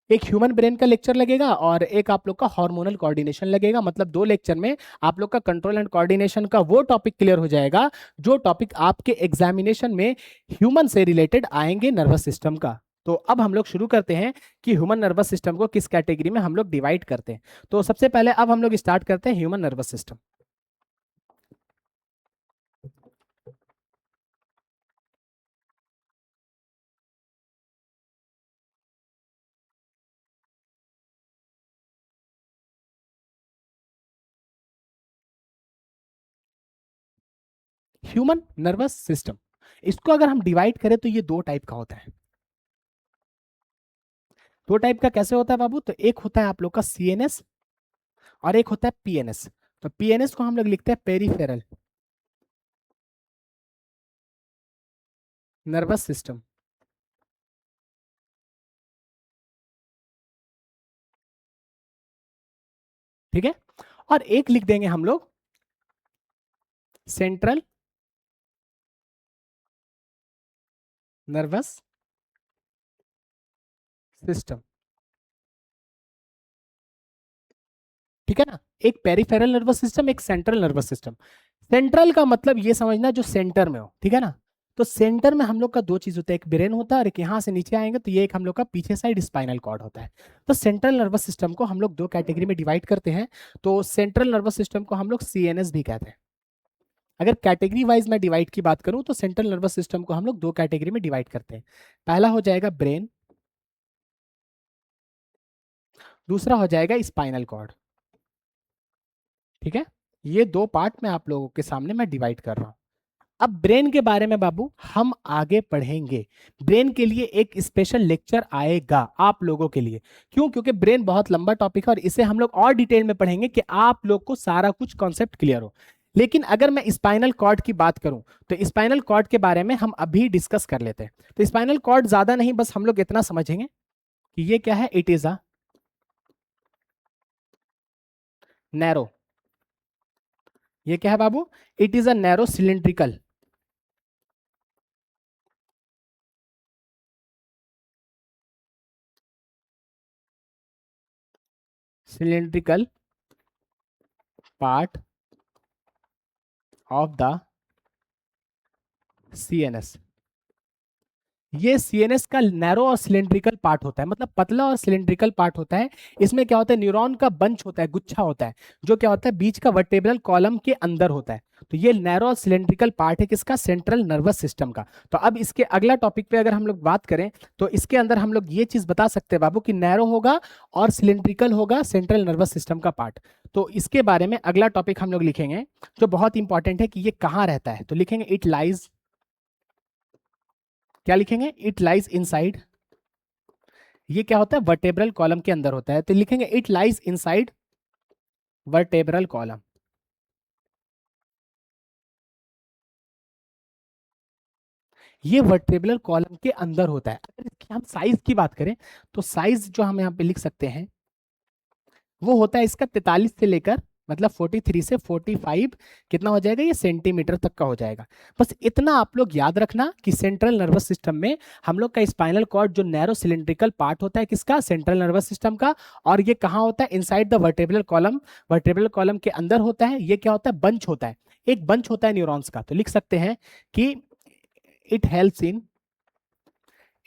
एक ह्यूमन ब्रेन का लेक्चर लगेगा और एक आप लोग का हार्मोनल कोऑर्डिनेशन लगेगा। मतलब 2 लेक्चर में आप लोग का कंट्रोल एंड कोऑर्डिनेशन का वो टॉपिक क्लियर हो जाएगा जो टॉपिक आपके एग्जामिनेशन में ह्यूमन से रिलेटेड आएंगे, नर्वस सिस्टम का। तो अब हम लोग शुरू करते हैं कि ह्यूमन नर्वस सिस्टम को किस कैटेगरी में हम लोग डिवाइड करते हैं। तो सबसे पहले अब हम लोग स्टार्ट करते हैं human nervous system. Human nervous system, इसको अगर हम डिवाइड करें तो ये 2 टाइप का होता है। 2 टाइप का कैसे होता है बाबू? तो एक होता है आप लोग का सीएनएस और एक होता है पीएनएस। तो पीएनएस को हम लोग लिखते हैं पेरिफेरल नर्वस सिस्टम, ठीक है। और एक लिख देंगे हम लोग सेंट्रल नर्वस सिस्टम, ठीक है ना। एक पेरिफेरल नर्वस सिस्टम, एक सेंट्रल नर्वस सिस्टम। सेंट्रल का मतलब ये समझना जो सेंटर में हो, ठीक है ना। तो सेंटर में हम लोग का 2 चीज होता है, एक ब्रेन होता है और एक यहाँ से नीचे आएंगे तो ये एक हम लोग का पीछे साइड स्पाइनल कॉर्ड होता है। तो सेंट्रल नर्वस सिस्टम को हम लोग 2 कैटेगरी में डिवाइड करते हैं। तो सेंट्रल नर्वस सिस्टम को हम लोग सीएनएस भी कहते हैं। अगर कैटेगरी वाइज मैं डिवाइड की बात करूं तो सेंट्रल नर्वस सिस्टम को हम लोग 2 कैटेगरी में डिवाइड करते हैं। पहला हो जाएगा ब्रेन, दूसरा हो जाएगा स्पाइनल कॉर्ड, ठीक है। ये 2 पार्ट में आप लोगों के सामने मैं डिवाइड कर रहा हूं। अब ब्रेन के बारे में बाबू हम आगे पढ़ेंगे। ब्रेन के लिए एक स्पेशल लेक्चर आएगा आप लोगों के लिए। क्यों? क्योंकि ब्रेन बहुत लंबा टॉपिक है और इसे हम लोग और डिटेल में पढ़ेंगे कि आप लोग को सारा कुछ कॉन्सेप्ट क्लियर हो। लेकिन अगर मैं स्पाइनल कॉर्ड की बात करूं तो स्पाइनल कॉर्ड के बारे में हम अभी डिस्कस कर लेते हैं। तो स्पाइनल कॉर्ड ज्यादा नहीं, बस हम लोग इतना समझेंगे कि ये क्या है। इट इज अ नैरो, ये क्या है बाबू? It is a narrow cylindrical cylindrical part of the CNS. ये सीएनएस का नैरो और सिलेंड्रिकल पार्ट होता है, मतलब पतला और सिलेंड्रिकल पार्ट होता है। इसमें क्या होता है, न्यूरॉन का बंच होता है, गुच्छा होता है, जो क्या होता है बीच का वर्टेब्रल कॉलम के अंदर होता है। तो ये नैरो और सिलेंड्रिकल पार्ट है किसका? सेंट्रल नर्वस सिस्टम का। तो अब इसके अगला टॉपिक पे अगर हम लोग बात करें तो इसके अंदर हम लोग ये चीज बता सकते हैं बाबू कि नैरो होगा और सिलेंड्रिकल होगा सेंट्रल नर्वस सिस्टम का पार्ट। तो इसके बारे में अगला टॉपिक हम लोग लिखेंगे जो बहुत इंपॉर्टेंट है कि ये कहाँ रहता है। तो लिखेंगे इट लाइज, क्या लिखेंगे? It lies inside. ये क्या होता है? वर्टेब्रल कॉलम के अंदर होता है। तो लिखेंगे it lies inside vertebral column. ये वर्टेब्रल कॉलम के अंदर होता है। अगर इसकी हम साइज की बात करें तो साइज जो हम यहाँ पे लिख सकते हैं वो होता है इसका 43 से लेकर, मतलब 43 से 45 कितना हो जाएगा, ये सेंटीमीटर तक का हो जाएगा। बस इतना आप लोग याद रखना कि सेंट्रल नर्वस सिस्टम में हम लोग का स्पाइनल कॉर्ड जो नैरो सिलिंड्रिकल पार्ट होता है किसका? सेंट्रल नर्वस सिस्टम का। और ये कहाँ होता है? Inside the vertebral column, vertebral column के अंदर होता है। ये क्या होता है? बंच होता है, एक बंच होता है न्यूरॉन्स का। तो लिख सकते हैं कि it helps in,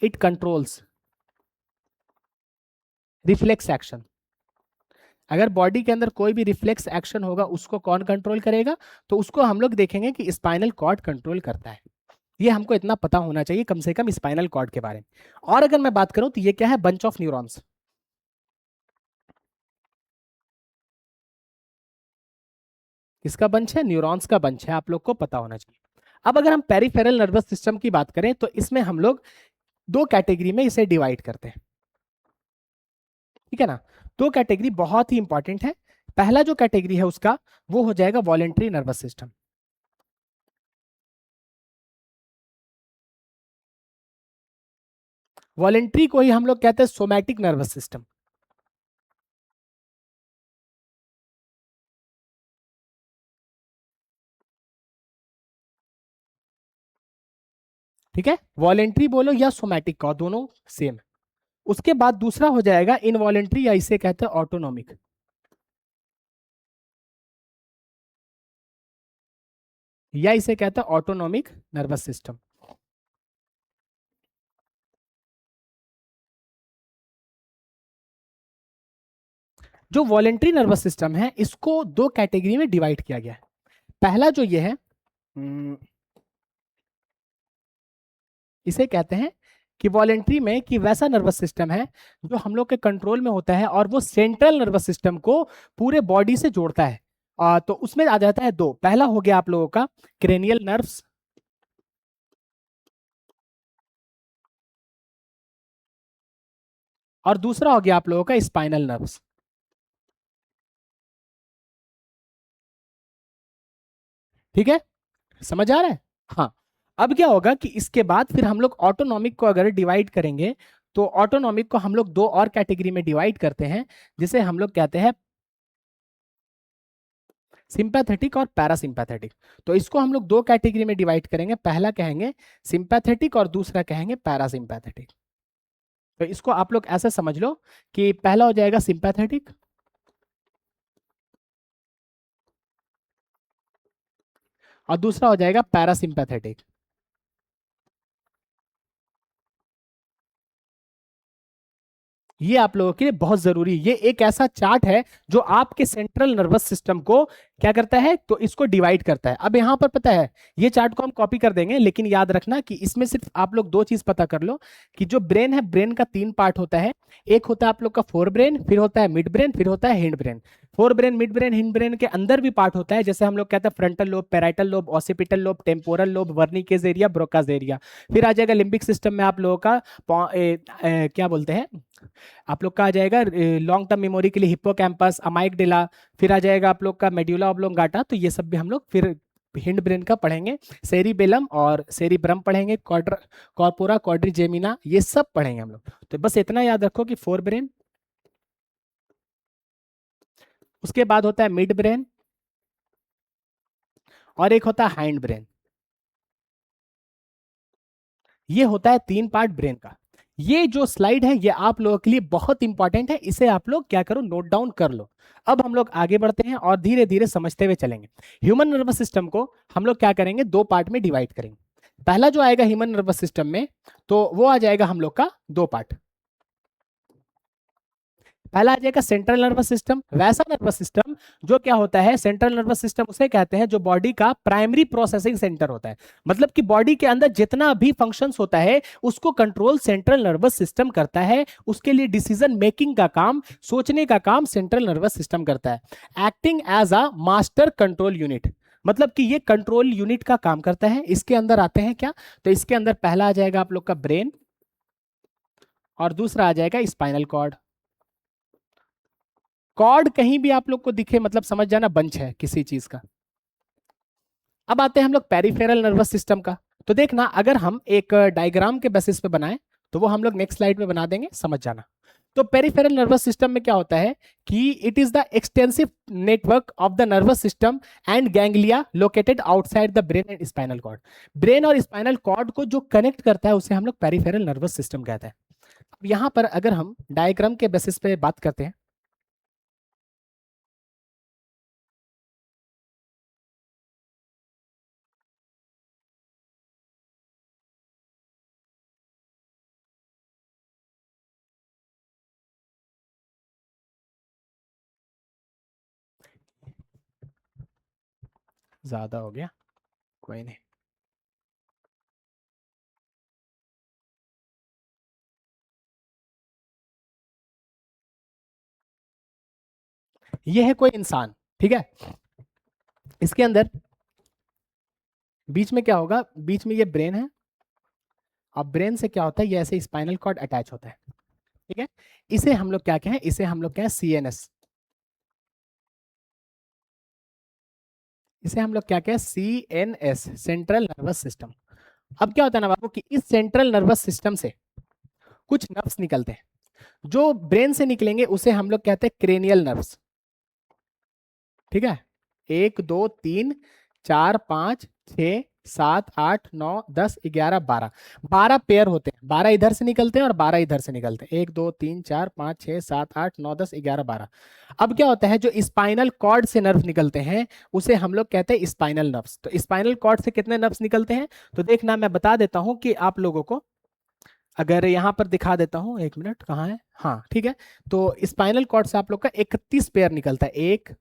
it controls reflex action. अगर बॉडी के अंदर कोई भी रिफ्लेक्स एक्शन होगा उसको कौन कंट्रोल करेगा? तो उसको हम लोग देखेंगे कि स्पाइनल कॉर्ड कंट्रोल करता है। ये हमको इतना पता होना चाहिए कम से कम स्पाइनल कॉर्ड के बारे में। और अगर मैं बात करूं तो ये क्या है? Bunch of neurons. किसका बंच है? न्यूरॉन्स का बंच है, आप लोग को पता होना चाहिए। अब अगर हम पेरिफेरल नर्वस सिस्टम की बात करें तो इसमें हम लोग 2 कैटेगरी में इसे डिवाइड करते हैं, ठीक है ना। 2 कैटेगरी बहुत ही इंपॉर्टेंट है। पहला जो कैटेगरी है उसका वो हो जाएगा वॉलेंट्री नर्वस सिस्टम। वॉलेंट्री को ही हम लोग कहते हैं सोमैटिक नर्वस सिस्टम, ठीक है। वॉलेंट्री बोलो या सोमैटिक का, दोनों सेम। उसके बाद दूसरा हो जाएगा इनवॉलेंट्री, या इसे कहते हैं ऑटोनॉमिक। या इसे कहते हैं ऑटोनॉमिक नर्वस सिस्टम। जो वॉलेंट्री नर्वस सिस्टम है इसको दो कैटेगरी में डिवाइड किया गया है। पहला जो ये है, इसे कहते हैं कि वॉलेंट्री में कि वैसा नर्वस सिस्टम है जो हम लोग के कंट्रोल में होता है और वो सेंट्रल नर्वस सिस्टम को पूरे बॉडी से जोड़ता है। तो उसमें आ जाता है दो। पहला हो गया आप लोगों का क्रेनियल नर्व्स, और दूसरा हो गया आप लोगों का स्पाइनल नर्व्स। ठीक है, समझ आ रहा है? हाँ। अब क्या होगा कि इसके बाद फिर हम लोग ऑटोनॉमिक को अगर डिवाइड करेंगे तो ऑटोनॉमिक को हम लोग दो और कैटेगरी में डिवाइड करते हैं, जिसे हम लोग कहते हैं सिंपैथेटिक और पैरासिम्पैथेटिक। तो इसको हम लोग दो कैटेगरी में डिवाइड करेंगे, पहला कहेंगे सिंपैथेटिक और दूसरा कहेंगे पैरासिम्पैथेटिक। तो इसको आप लोग ऐसे समझ लो कि पहला हो जाएगा सिंपैथेटिक और दूसरा हो जाएगा पैरासिम्पैथेटिक। ये आप लोगों के लिए बहुत जरूरी, ये एक ऐसा चार्ट है जो आपके सेंट्रल नर्वस सिस्टम को क्या करता है, तो इसको डिवाइड करता है। अब यहां पर पता है ये चार्ट को हम कॉपी कर देंगे, लेकिन याद रखना कि इसमें सिर्फ आप लोग दो चीज पता कर लो कि जो ब्रेन है, ब्रेन का तीन पार्ट होता है। एक होता है आप लोग का फोर ब्रेन, फिर होता है मिड ब्रेन, फिर होता है hind brain. Fore brain, mid brain, hind brain के अंदर भी पार्ट होता है, जैसे हम लोग कहते हैं frontal lobe, parietal lobe, occipital lobe, temporal lobe, Wernicke's area, Broca's area. फिर आ जाएगा लिम्बिक सिस्टम में आप लोगों का क्या बोलते हैं, आप लोग का आ जाएगा लॉन्ग टर्म मेमोरी के लिए हिप्पोकैम्पस, अमाइगडाला। फिर आ जाएगा आप लोग का मेड्यूला ऑब्लोंगाटा। तो ये सब भी हम लोग फिर हिंड ब्रेन का पढ़ेंगे। सेरिबेलम और सेरिब्रम पढ़ेंगे, कॉर्पोरा, क्वाड्रिजेमिना, ये सब पढ़ेंगे हम लोग। तो बस इतना याद रखो कि फोर ब्रेन, उसके बाद होता है मिड ब्रेन, और एक होता है हाइंड ब्रेन। ये होता है तीन पार्ट ब्रेन का। ये जो स्लाइड है ये आप लोगों के लिए बहुत इंपॉर्टेंट है, इसे आप लोग क्या करो, नोट डाउन कर लो। अब हम लोग आगे बढ़ते हैं और धीरे धीरे समझते हुए चलेंगे। ह्यूमन नर्वस सिस्टम को हम लोग क्या करेंगे, दो पार्ट में डिवाइड करेंगे। पहला जो आएगा ह्यूमन नर्वस सिस्टम में, तो वो आ जाएगा हम लोग का दो पार्ट। पहला आ जाएगा सेंट्रल नर्वस सिस्टम, वैसा नर्वस सिस्टम जो क्या होता है, सेंट्रल नर्वस सिस्टम उसे कहते हैं जो बॉडी का प्राइमरी प्रोसेसिंग सेंटर होता है। मतलब कि बॉडी के अंदर जितना भी फंक्शंस होता है उसको कंट्रोल सेंट्रल नर्वस सिस्टम करता है। उसके लिए डिसीजन मेकिंग का काम, सोचने का काम सेंट्रल नर्वस सिस्टम करता है। Acting as a master control unit, मतलब कि ये कंट्रोल यूनिट का काम करता है। इसके अंदर आते हैं क्या, तो इसके अंदर पहला आ जाएगा आप लोग का ब्रेन, और दूसरा आ जाएगा स्पाइनल कॉर्ड। कॉर्ड कहीं भी आप लोग को दिखे मतलब समझ जाना बंच है किसी चीज का। अब आते हैं हम लोग पेरिफेरल नर्वस सिस्टम का। तो देखना, अगर हम एक डायग्राम के बेसिस पे बनाएं तो वो हम लोग नेक्स्ट स्लाइड में बना देंगे, समझ जाना। तो पेरिफेरल नर्वस सिस्टम में क्या होता है कि it is the extensive network of the nervous system and ganglia located outside the brain and spinal cord. Brain और स्पाइनल कॉर्ड को जो कनेक्ट करता है उसे हम लोग पेरिफेरल नर्वस सिस्टम कहते हैं। अब यहां पर अगर हम डायग्राम के बेसिस पे बात करते हैं, ज्यादा हो गया, कोई नहीं। ये है कोई इंसान, ठीक है। इसके अंदर बीच में क्या होगा, बीच में ये ब्रेन है, और ब्रेन से क्या होता है, ये ऐसे स्पाइनल कॉर्ड अटैच होता है, ठीक है। इसे हम लोग क्या कहें, इसे हम लोग कहें सीएनएस। इसे हम लोग क्या कहें, सीएनएस, सेंट्रल नर्वस सिस्टम। अब क्या होता है ना बाबू कि इस सेंट्रल नर्वस सिस्टम से कुछ नर्व्स निकलते हैं। जो ब्रेन से निकलेंगे उसे हम लोग कहते हैं क्रेनियल नर्व्स, ठीक है। एक, दो, तीन, चार, पांच, छ, 7 8 9 10 11 12 12 पेयर होते हैं। 12 इधर से निकलते हैं और 12 इधर से निकलते हैं। 1 2 3 4 5 6 7 8 9 10 11 12। अब क्या होता है, जो स्पाइनल कॉर्ड से नर्व निकलते हैं उसे हम लोग कहते हैं स्पाइनल नर्व्स। तो स्पाइनल कॉर्ड से कितने नर्व्स निकलते हैं, तो देखना मैं बता देता हूं कि आप लोगों को, अगर यहां पर दिखा देता हूं, एक मिनट, कहाँ है, हाँ ठीक है। तो स्पाइनल कॉर्ड से आप लोग का 31 पेयर निकलता है। 1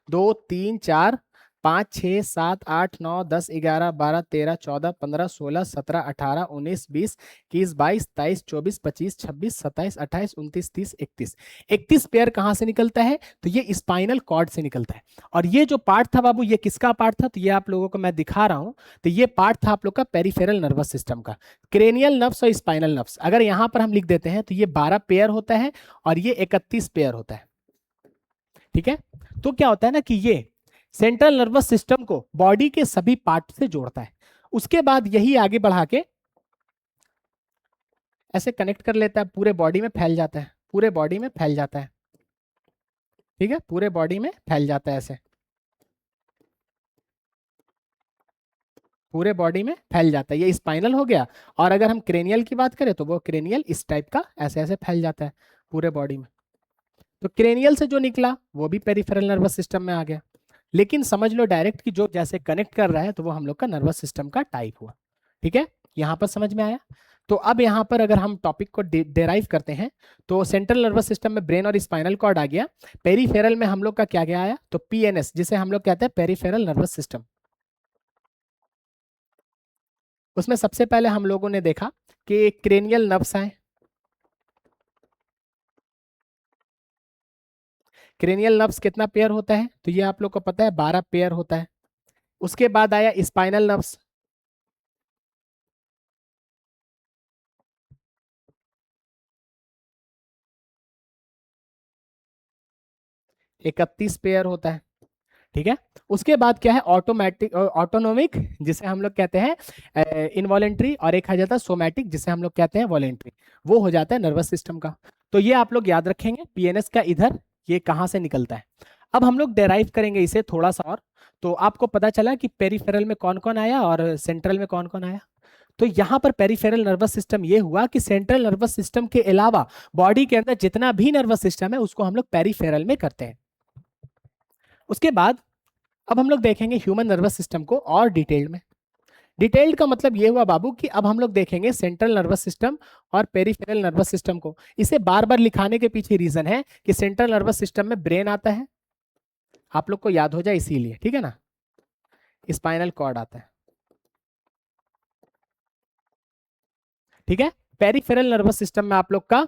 2 3 4 5 6 7 8 9 10 11 12 13 14 15 16 17 18 19 20 21 22 23 24 25 26 27 28 29 30 31। 31 पेयर कहां से निकलता है, तो ये स्पाइनल कॉर्ड से निकलता है। और ये जो पार्ट था बाबू, ये किसका पार्ट था, तो ये आप लोगों को मैं दिखा रहा हूं। तो ये पार्ट था आप लोग का पेरिफेरल नर्वस सिस्टम का, क्रेनियल नर्व्स और स्पाइनल नर्व्स। अगर यहां पर हम लिख देते हैं तो ये 12 पेयर होता है और ये 31 पेयर होता है। ठीक है। तो क्या होता है ना कि ये सेंट्रल नर्वस सिस्टम को बॉडी के सभी पार्ट से जोड़ता है। उसके बाद यही आगे बढ़ा के ऐसे कनेक्ट कर लेता है, पूरे बॉडी में फैल जाता है, पूरे बॉडी में फैल जाता है। ठीक है, पूरे बॉडी में फैल जाता है, ऐसे पूरे बॉडी में फैल जाता है। ये स्पाइनल हो गया। और अगर हम क्रेनियल की बात करें तो वो क्रेनियल इस टाइप का ऐसे ऐसे फैल जाता है पूरे बॉडी में। तो क्रेनियल से जो निकला वो भी पेरिफेरल नर्वस सिस्टम में आ गया। लेकिन समझ लो डायरेक्ट कि जो जैसे कनेक्ट कर रहा है तो वो हम लोग का नर्वस सिस्टम का टाइप हुआ। ठीक है, यहां पर समझ में आया। तो अब यहां पर अगर हम टॉपिक को डेराइव करते हैं तो सेंट्रल नर्वस सिस्टम में ब्रेन और स्पाइनल कॉर्ड आ गया। पेरिफेरल में हम लोग का क्या गया आया, तो पीएनएस, जिसे हम लोग कहते हैं पेरिफेरल नर्वस सिस्टम। उसमें सबसे पहले हम लोगों ने देखा कि क्रेनियल नर्व्स आए। क्रेनियल नर्व्स कितना पेयर होता है, तो ये आप लोग को पता है 12 पेयर होता है। उसके बाद आया स्पाइनल नर्व्स, 31 पेयर होता है। ठीक है। उसके बाद क्या है, ऑटोमेटिक ऑटोनोमिक, जिसे हम लोग कहते हैं इनवॉलेंट्री, और एक आ जाता है सोमैटिक, जिसे हम लोग कहते हैं वॉलेंट्री। वो हो जाता है नर्वस सिस्टम का। तो ये आप लोग याद रखेंगे, पीएनएस का इधर ये कहां से निकलता है। अब हम लोग डेराइव करेंगे इसे थोड़ा सा और। तो आपको पता चला कि पेरिफेरल में कौन कौन आया और सेंट्रल में कौन कौन आया। तो यहां पर पेरिफेरल नर्वस सिस्टम ये हुआ कि सेंट्रल नर्वस सिस्टम के अलावा बॉडी के अंदर जितना भी नर्वस सिस्टम है उसको हम लोग पेरिफेरल में करते हैं। उसके बाद अब हम लोग देखेंगे ह्यूमन नर्वस सिस्टम को और डिटेल्ड में। डिटेल्ड का मतलब ये हुआ बाबू कि अब हम लोग देखेंगे सेंट्रल नर्वस सिस्टम और पेरिफेरल नर्वस सिस्टम को। इसे बार बार लिखाने के पीछे रीजन है कि सेंट्रल नर्वस सिस्टम में ब्रेन आता है, आप लोग को याद हो जाए इसीलिए, ठीक है ना। स्पाइनल कॉर्ड आता है, ठीक है। पेरिफेरल नर्वस सिस्टम में आप लोग का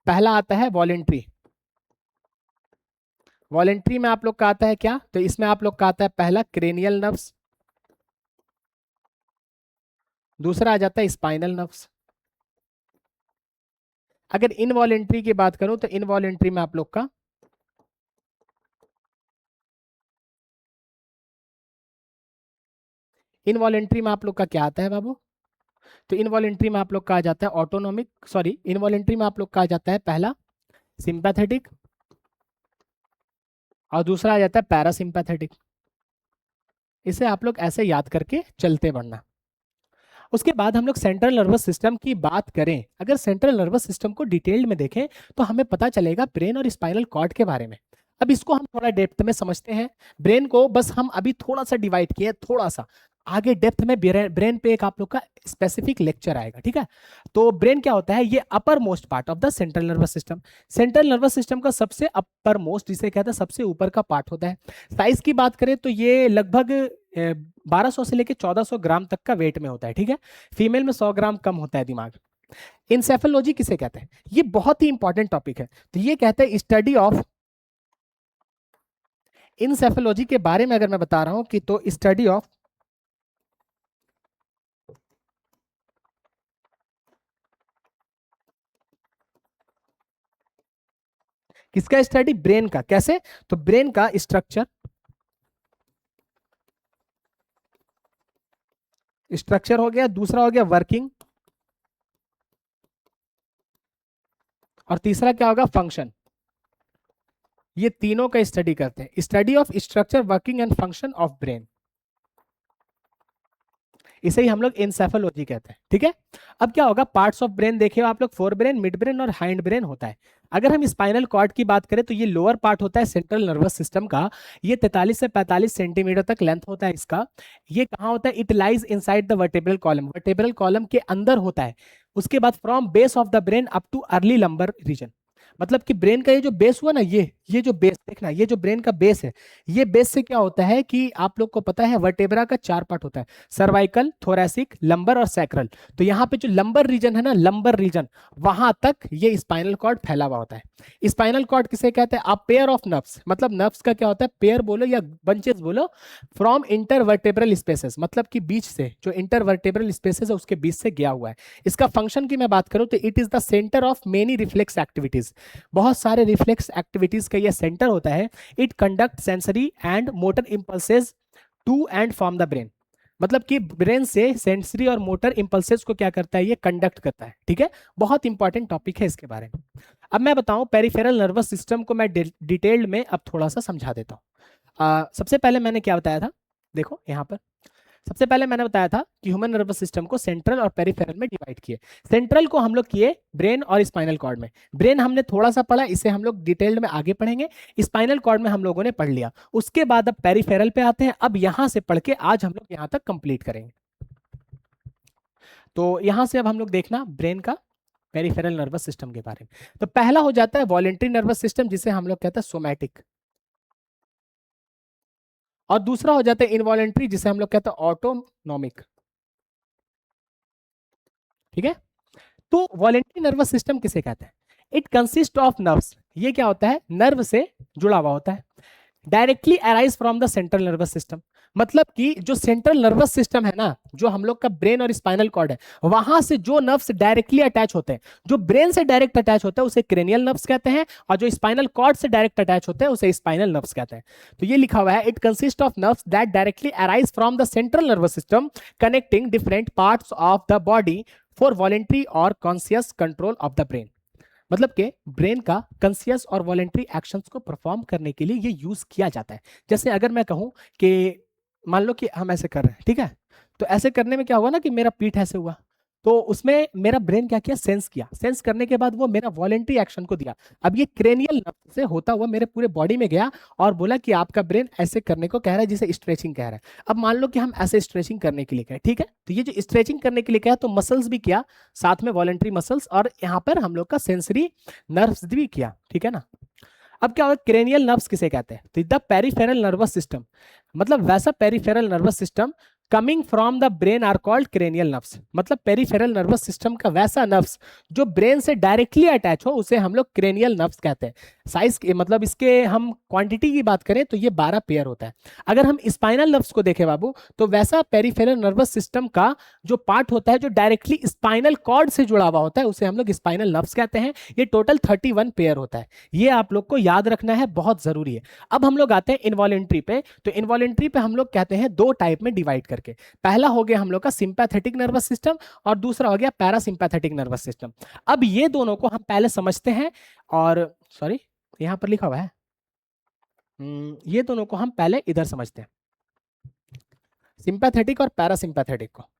पहला आता है वॉलेंट्री। वॉलेंट्री में आप लोग का आता है क्या, तो इसमें आप लोग का आता है पहला क्रेनियल नर्व्स, दूसरा आ जाता है स्पाइनल नर्व्स। अगर इनवॉलेंट्री की बात करूं तो इनवॉलेंट्री में आप लोग का इनवॉलेंट्री में आप लोग का क्या आता है बाबू, तो इनवॉलेंट्री में आप लोग का आ जाता है ऑटोनोमिक, सॉरी, इनवॉलेंट्री में आप लोग का आ जाता है पहला सिंपैथेटिक और दूसरा आ जाता है पैरासिम्पैथेटिक। इसे आप लोग ऐसे याद करके चलते बढ़ना। उसके बाद हम लोग सेंट्रल नर्वस सिस्टम की बात करें, अगर सेंट्रल नर्वस सिस्टम को डिटेल्ड में देखें तो हमें पता चलेगा ब्रेन और स्पाइनल कॉर्ड के बारे में। अब इसको हम थोड़ा डेप्थ में समझते हैं। ब्रेन को बस हम अभी थोड़ा सा डिवाइड किए, थोड़ा सा आगे डेप्थ में ब्रेन पे एक आप लोग का स्पेसिफिक लेक्चर आएगा, ठीक है। तो ब्रेन क्या होता है, ये upper most part of the central nervous system. Central nervous system का सबसे अपर मोस्ट, जिसे कहते हैं सबसे ऊपर का पार्ट होता है। साइज की बात करें तो ये लगभग 1200 से लेकर 1400 ग्राम तक का वेट में होता है, ठीक है। फीमेल में 100 ग्राम कम होता है दिमाग। इंसेफेलॉजी किसे कहते हैं, ये बहुत ही इंपॉर्टेंट टॉपिक है। तो ये कहते हैं स्टडी ऑफ, इंसेफेलॉजी के बारे में अगर मैं बता रहा हूं कि तो स्टडी ऑफ किसका, स्टडी ब्रेन का। कैसे, तो ब्रेन का स्ट्रक्चर, स्ट्रक्चर हो गया, दूसरा हो गया वर्किंग, और तीसरा क्या होगा, फंक्शन। ये तीनों का स्टडी करते हैं, study of structure, working and function of brain. इसे ही हम लोग एन्सेफेलॉजी कहते हैं, ठीक है। अब क्या होगा, पार्ट्स ऑफ ब्रेन देखे हो आप लोग, फोर ब्रेन, मिड ब्रेन और हाइंड ब्रेन होता है। अगर हम स्पाइनल कॉर्ड की बात करें तो ये लोअर पार्ट होता है सेंट्रल नर्वस सिस्टम का। ये 43 से 45 सेंटीमीटर तक लेंथ होता है इसका। ये कहाँ होता है, it lies inside the vertebral column, vertebral column के अंदर होता है। उसके बाद from base of the brain up too early lumbar region, मतलब कि ब्रेन का ये जो बेस हुआ ना, ये जो बेस देखना, ये जो ब्रेन का बेस है, ये बेस से क्या होता है कि आप लोग को पता है वर्टेब्रा का 4 पार्ट होता है, सर्वाइकल, थोरैसिक, लंबर और सैक्रल। तो यहाँ पे जो लंबर रीजन है ना, लंबर रीजन, वहां तक ये स्पाइनल कॉर्ड फैला हुआ होता है। स्पाइनल कॉर्ड किसे कहते हैं, आप पेयर ऑफ नर्व्स, मतलब नर्व्स का क्या होता है, पेयर बोलो या बंचेस बोलो, फ्रॉम इंटरवर्टेब्रल स्पेसेस, मतलब कि बीच से, जो इंटरवर्टेब्रल स्पेसेस है उसके बीच से गया हुआ है। इसका फंक्शन की मैं बात करूं तो it is the centre of many reflex activities, बहुत सारे रिफ्लेक्स एक्टिविटीज का यह सेंटर होता है। It conduct sensory and motor impulses to and from the brain, मतलब कि ब्रेन से सेंसरी और मोटर इंपल्सेस को क्या करता है, ये कंडक्ट करता है, ठीक है। बहुत इंपॉर्टेंट टॉपिक है इसके बारे में। अब मैं बताऊं पेरिफेरल नर्वस सिस्टम को मैं डिटेल्ड में अब थोड़ा सा समझा देता हूं। सबसे पहले मैंने क्या बताया था, देखो यहां पर सबसे पहले मैंने बताया था कि ह्यूमन नर्वस सिस्टम को सेंट्रल और पेरिफेरल में डिवाइड किए। सेंट्रल को हम लोग किए ब्रेन और स्पाइनल कॉर्ड में। ब्रेन हमने थोड़ा सा पढ़ा, इसे हम लोग डिटेल्ड में आगे पढ़ेंगे। स्पाइनल कॉर्ड में हम लोगों ने पढ़ लिया। उसके बाद अब पेरिफेरल पे आते हैं। अब यहां से पढ़ के आज हम लोग यहां तक कंप्लीट करेंगे। तो यहां से अब हम लोग देखना ब्रेन का पेरिफेरल नर्वस सिस्टम के बारे में। तो पहला हो जाता है वॉलेंट्री नर्वस सिस्टम, जिसे हम लोग कहते हैं सोमैटिक, और दूसरा हो जाता है इनवॉलेंट्री, जिसे हम लोग कहते हैं ऑटोनॉमिक, ठीक है। तो वॉलेंट्री नर्वस सिस्टम किसे कहते हैं, इट कंसिस्ट ऑफ नर्व्स, ये क्या होता है, नर्व से जुड़ा हुआ होता है। Directly arise from the central nervous system, मतलब कि जो सेंट्रल नर्वस सिस्टम है ना, जो हम लोग का ब्रेन और स्पाइनल कॉर्ड है, वहां से जो नर्व्स डायरेक्टली अटैच होते हैं, जो ब्रेन से डायरेक्ट अटैच होता है उसे क्रेनियल नर्व्स कहते हैं, और जो स्पाइनल कॉर्ड से डायरेक्ट अटैच होते हैं उसे स्पाइनल नर्व्स कहते हैं। तो ये लिखा हुआ है, it consist of nerves that directly arise from the central nervous system connecting different parts of the body for voluntary और conscious control of the brain, मतलब कि ब्रेन का कंसियस और वॉलेंट्री एक्शंस को परफॉर्म करने के लिए ये यूज किया जाता है। जैसे अगर मैं कहूं कि मान लो कि हम ऐसे कर रहे हैं, ठीक है, तो ऐसे करने में क्या हुआ ना कि मेरा पीठ ऐसे हुआ, तो उसमें मेरा ब्रेन क्या किया, सेंस किया, सेंस करने के बाद वो मेरा वॉलेंट्री एक्शन को दिया। अब ये क्रेनियल नर्व से होता हुआ मेरे पूरे बॉडी में गया और बोला कि आपका ब्रेन ऐसे करने को कह रहा है, जिसे स्ट्रेचिंग कह रहा है। अब मान लो कि हम ऐसे स्ट्रेचिंग करने के लिए कहें, ठीक है, तो ये जो स्ट्रेचिंग करने के लिए कहा तो मसल्स भी किया, साथ में वॉलेंट्री मसल्स, और यहाँ पर हम लोग का सेंसरी नर्व्स भी किया, ठीक है ना। अब क्या होगा, क्रेनियल नर्व्स किसे कहते हैं, तो द पेरिफेरल नर्वस सिस्टम, मतलब वैसा peripheral nervous system coming from the brain are called cranial nerves, मतलब पेरिफेरल नर्वस सिस्टम का वैसा नर्व्स जो ब्रेन से डायरेक्टली अटैच हो उसे हम लोग क्रेनियल नर्व्स कहते हैं। साइज मतलब इसके हम क्वांटिटी की बात करें तो ये 12 पेयर होता है। अगर हम स्पाइनल नर्व्स को देखें बाबू, तो वैसा पेरिफेरल नर्वस सिस्टम का जो पार्ट होता है जो डायरेक्टली स्पाइनल कॉर्ड से जुड़ा हुआ होता है उसे हम लोग स्पाइनल नर्व्स कहते हैं। ये टोटल 31 पेयर होता है, ये आप लोग को याद रखना है, बहुत जरूरी है। अब हम लोग आते हैं इनवॉलेंट्री पे। तो इनवॉलेंट्री पे हम लोग कहते हैं दो टाइप में डिवाइड करके, पहला हो गया हम लोग का सिंपैथेटिक नर्वस सिस्टम और दूसरा हो गया पैरासिम्पैथेटिक नर्वस सिस्टम। अब ये दोनों को हम पहले समझते हैं, और सॉरी यहां पर लिखा हुआ है, ये दोनों को हम पहले इधर समझते हैं, सिंपैथेटिक और पैरासिम्पैथेटिक को।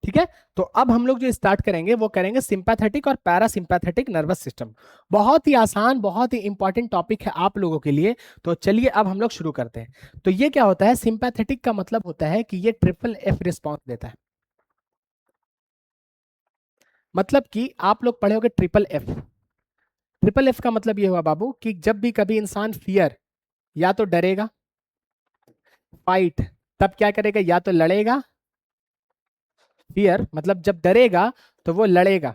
ठीक है, तो अब हम लोग जो स्टार्ट करेंगे वो करेंगे सिंपैथेटिक और पैरासिम्पैथेटिक नर्वस सिस्टम। बहुत ही आसान, बहुत ही इंपॉर्टेंट टॉपिक है आप लोगों के लिए। तो चलिए अब हम लोग शुरू करते हैं। तो ये क्या होता है, सिंपैथेटिक का मतलब होता है कि ये ट्रिपल एफ रिस्पॉन्स देता है, मतलब कि आप लोग पढ़े होंगे ट्रिपल एफ। ट्रिपल एफ का मतलब ये हुआ बाबू कि जब भी कभी इंसान फियर, या तो डरेगा, फाइट तब क्या करेगा, या तो लड़ेगा, फियर मतलब जब डरेगा तो वो लड़ेगा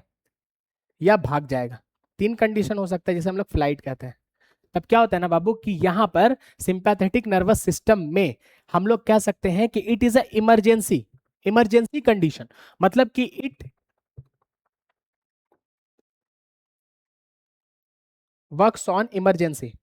या भाग जाएगा। तीन कंडीशन हो सकता है, जैसे हम लोग फ्लाइट कहते हैं। तब क्या होता है ना बाबू कि यहां पर सिंपैथेटिक नर्वस सिस्टम में हम लोग कह सकते हैं कि it is a emergency, emergency condition, मतलब कि इट वर्क्स ऑन इमरजेंसी।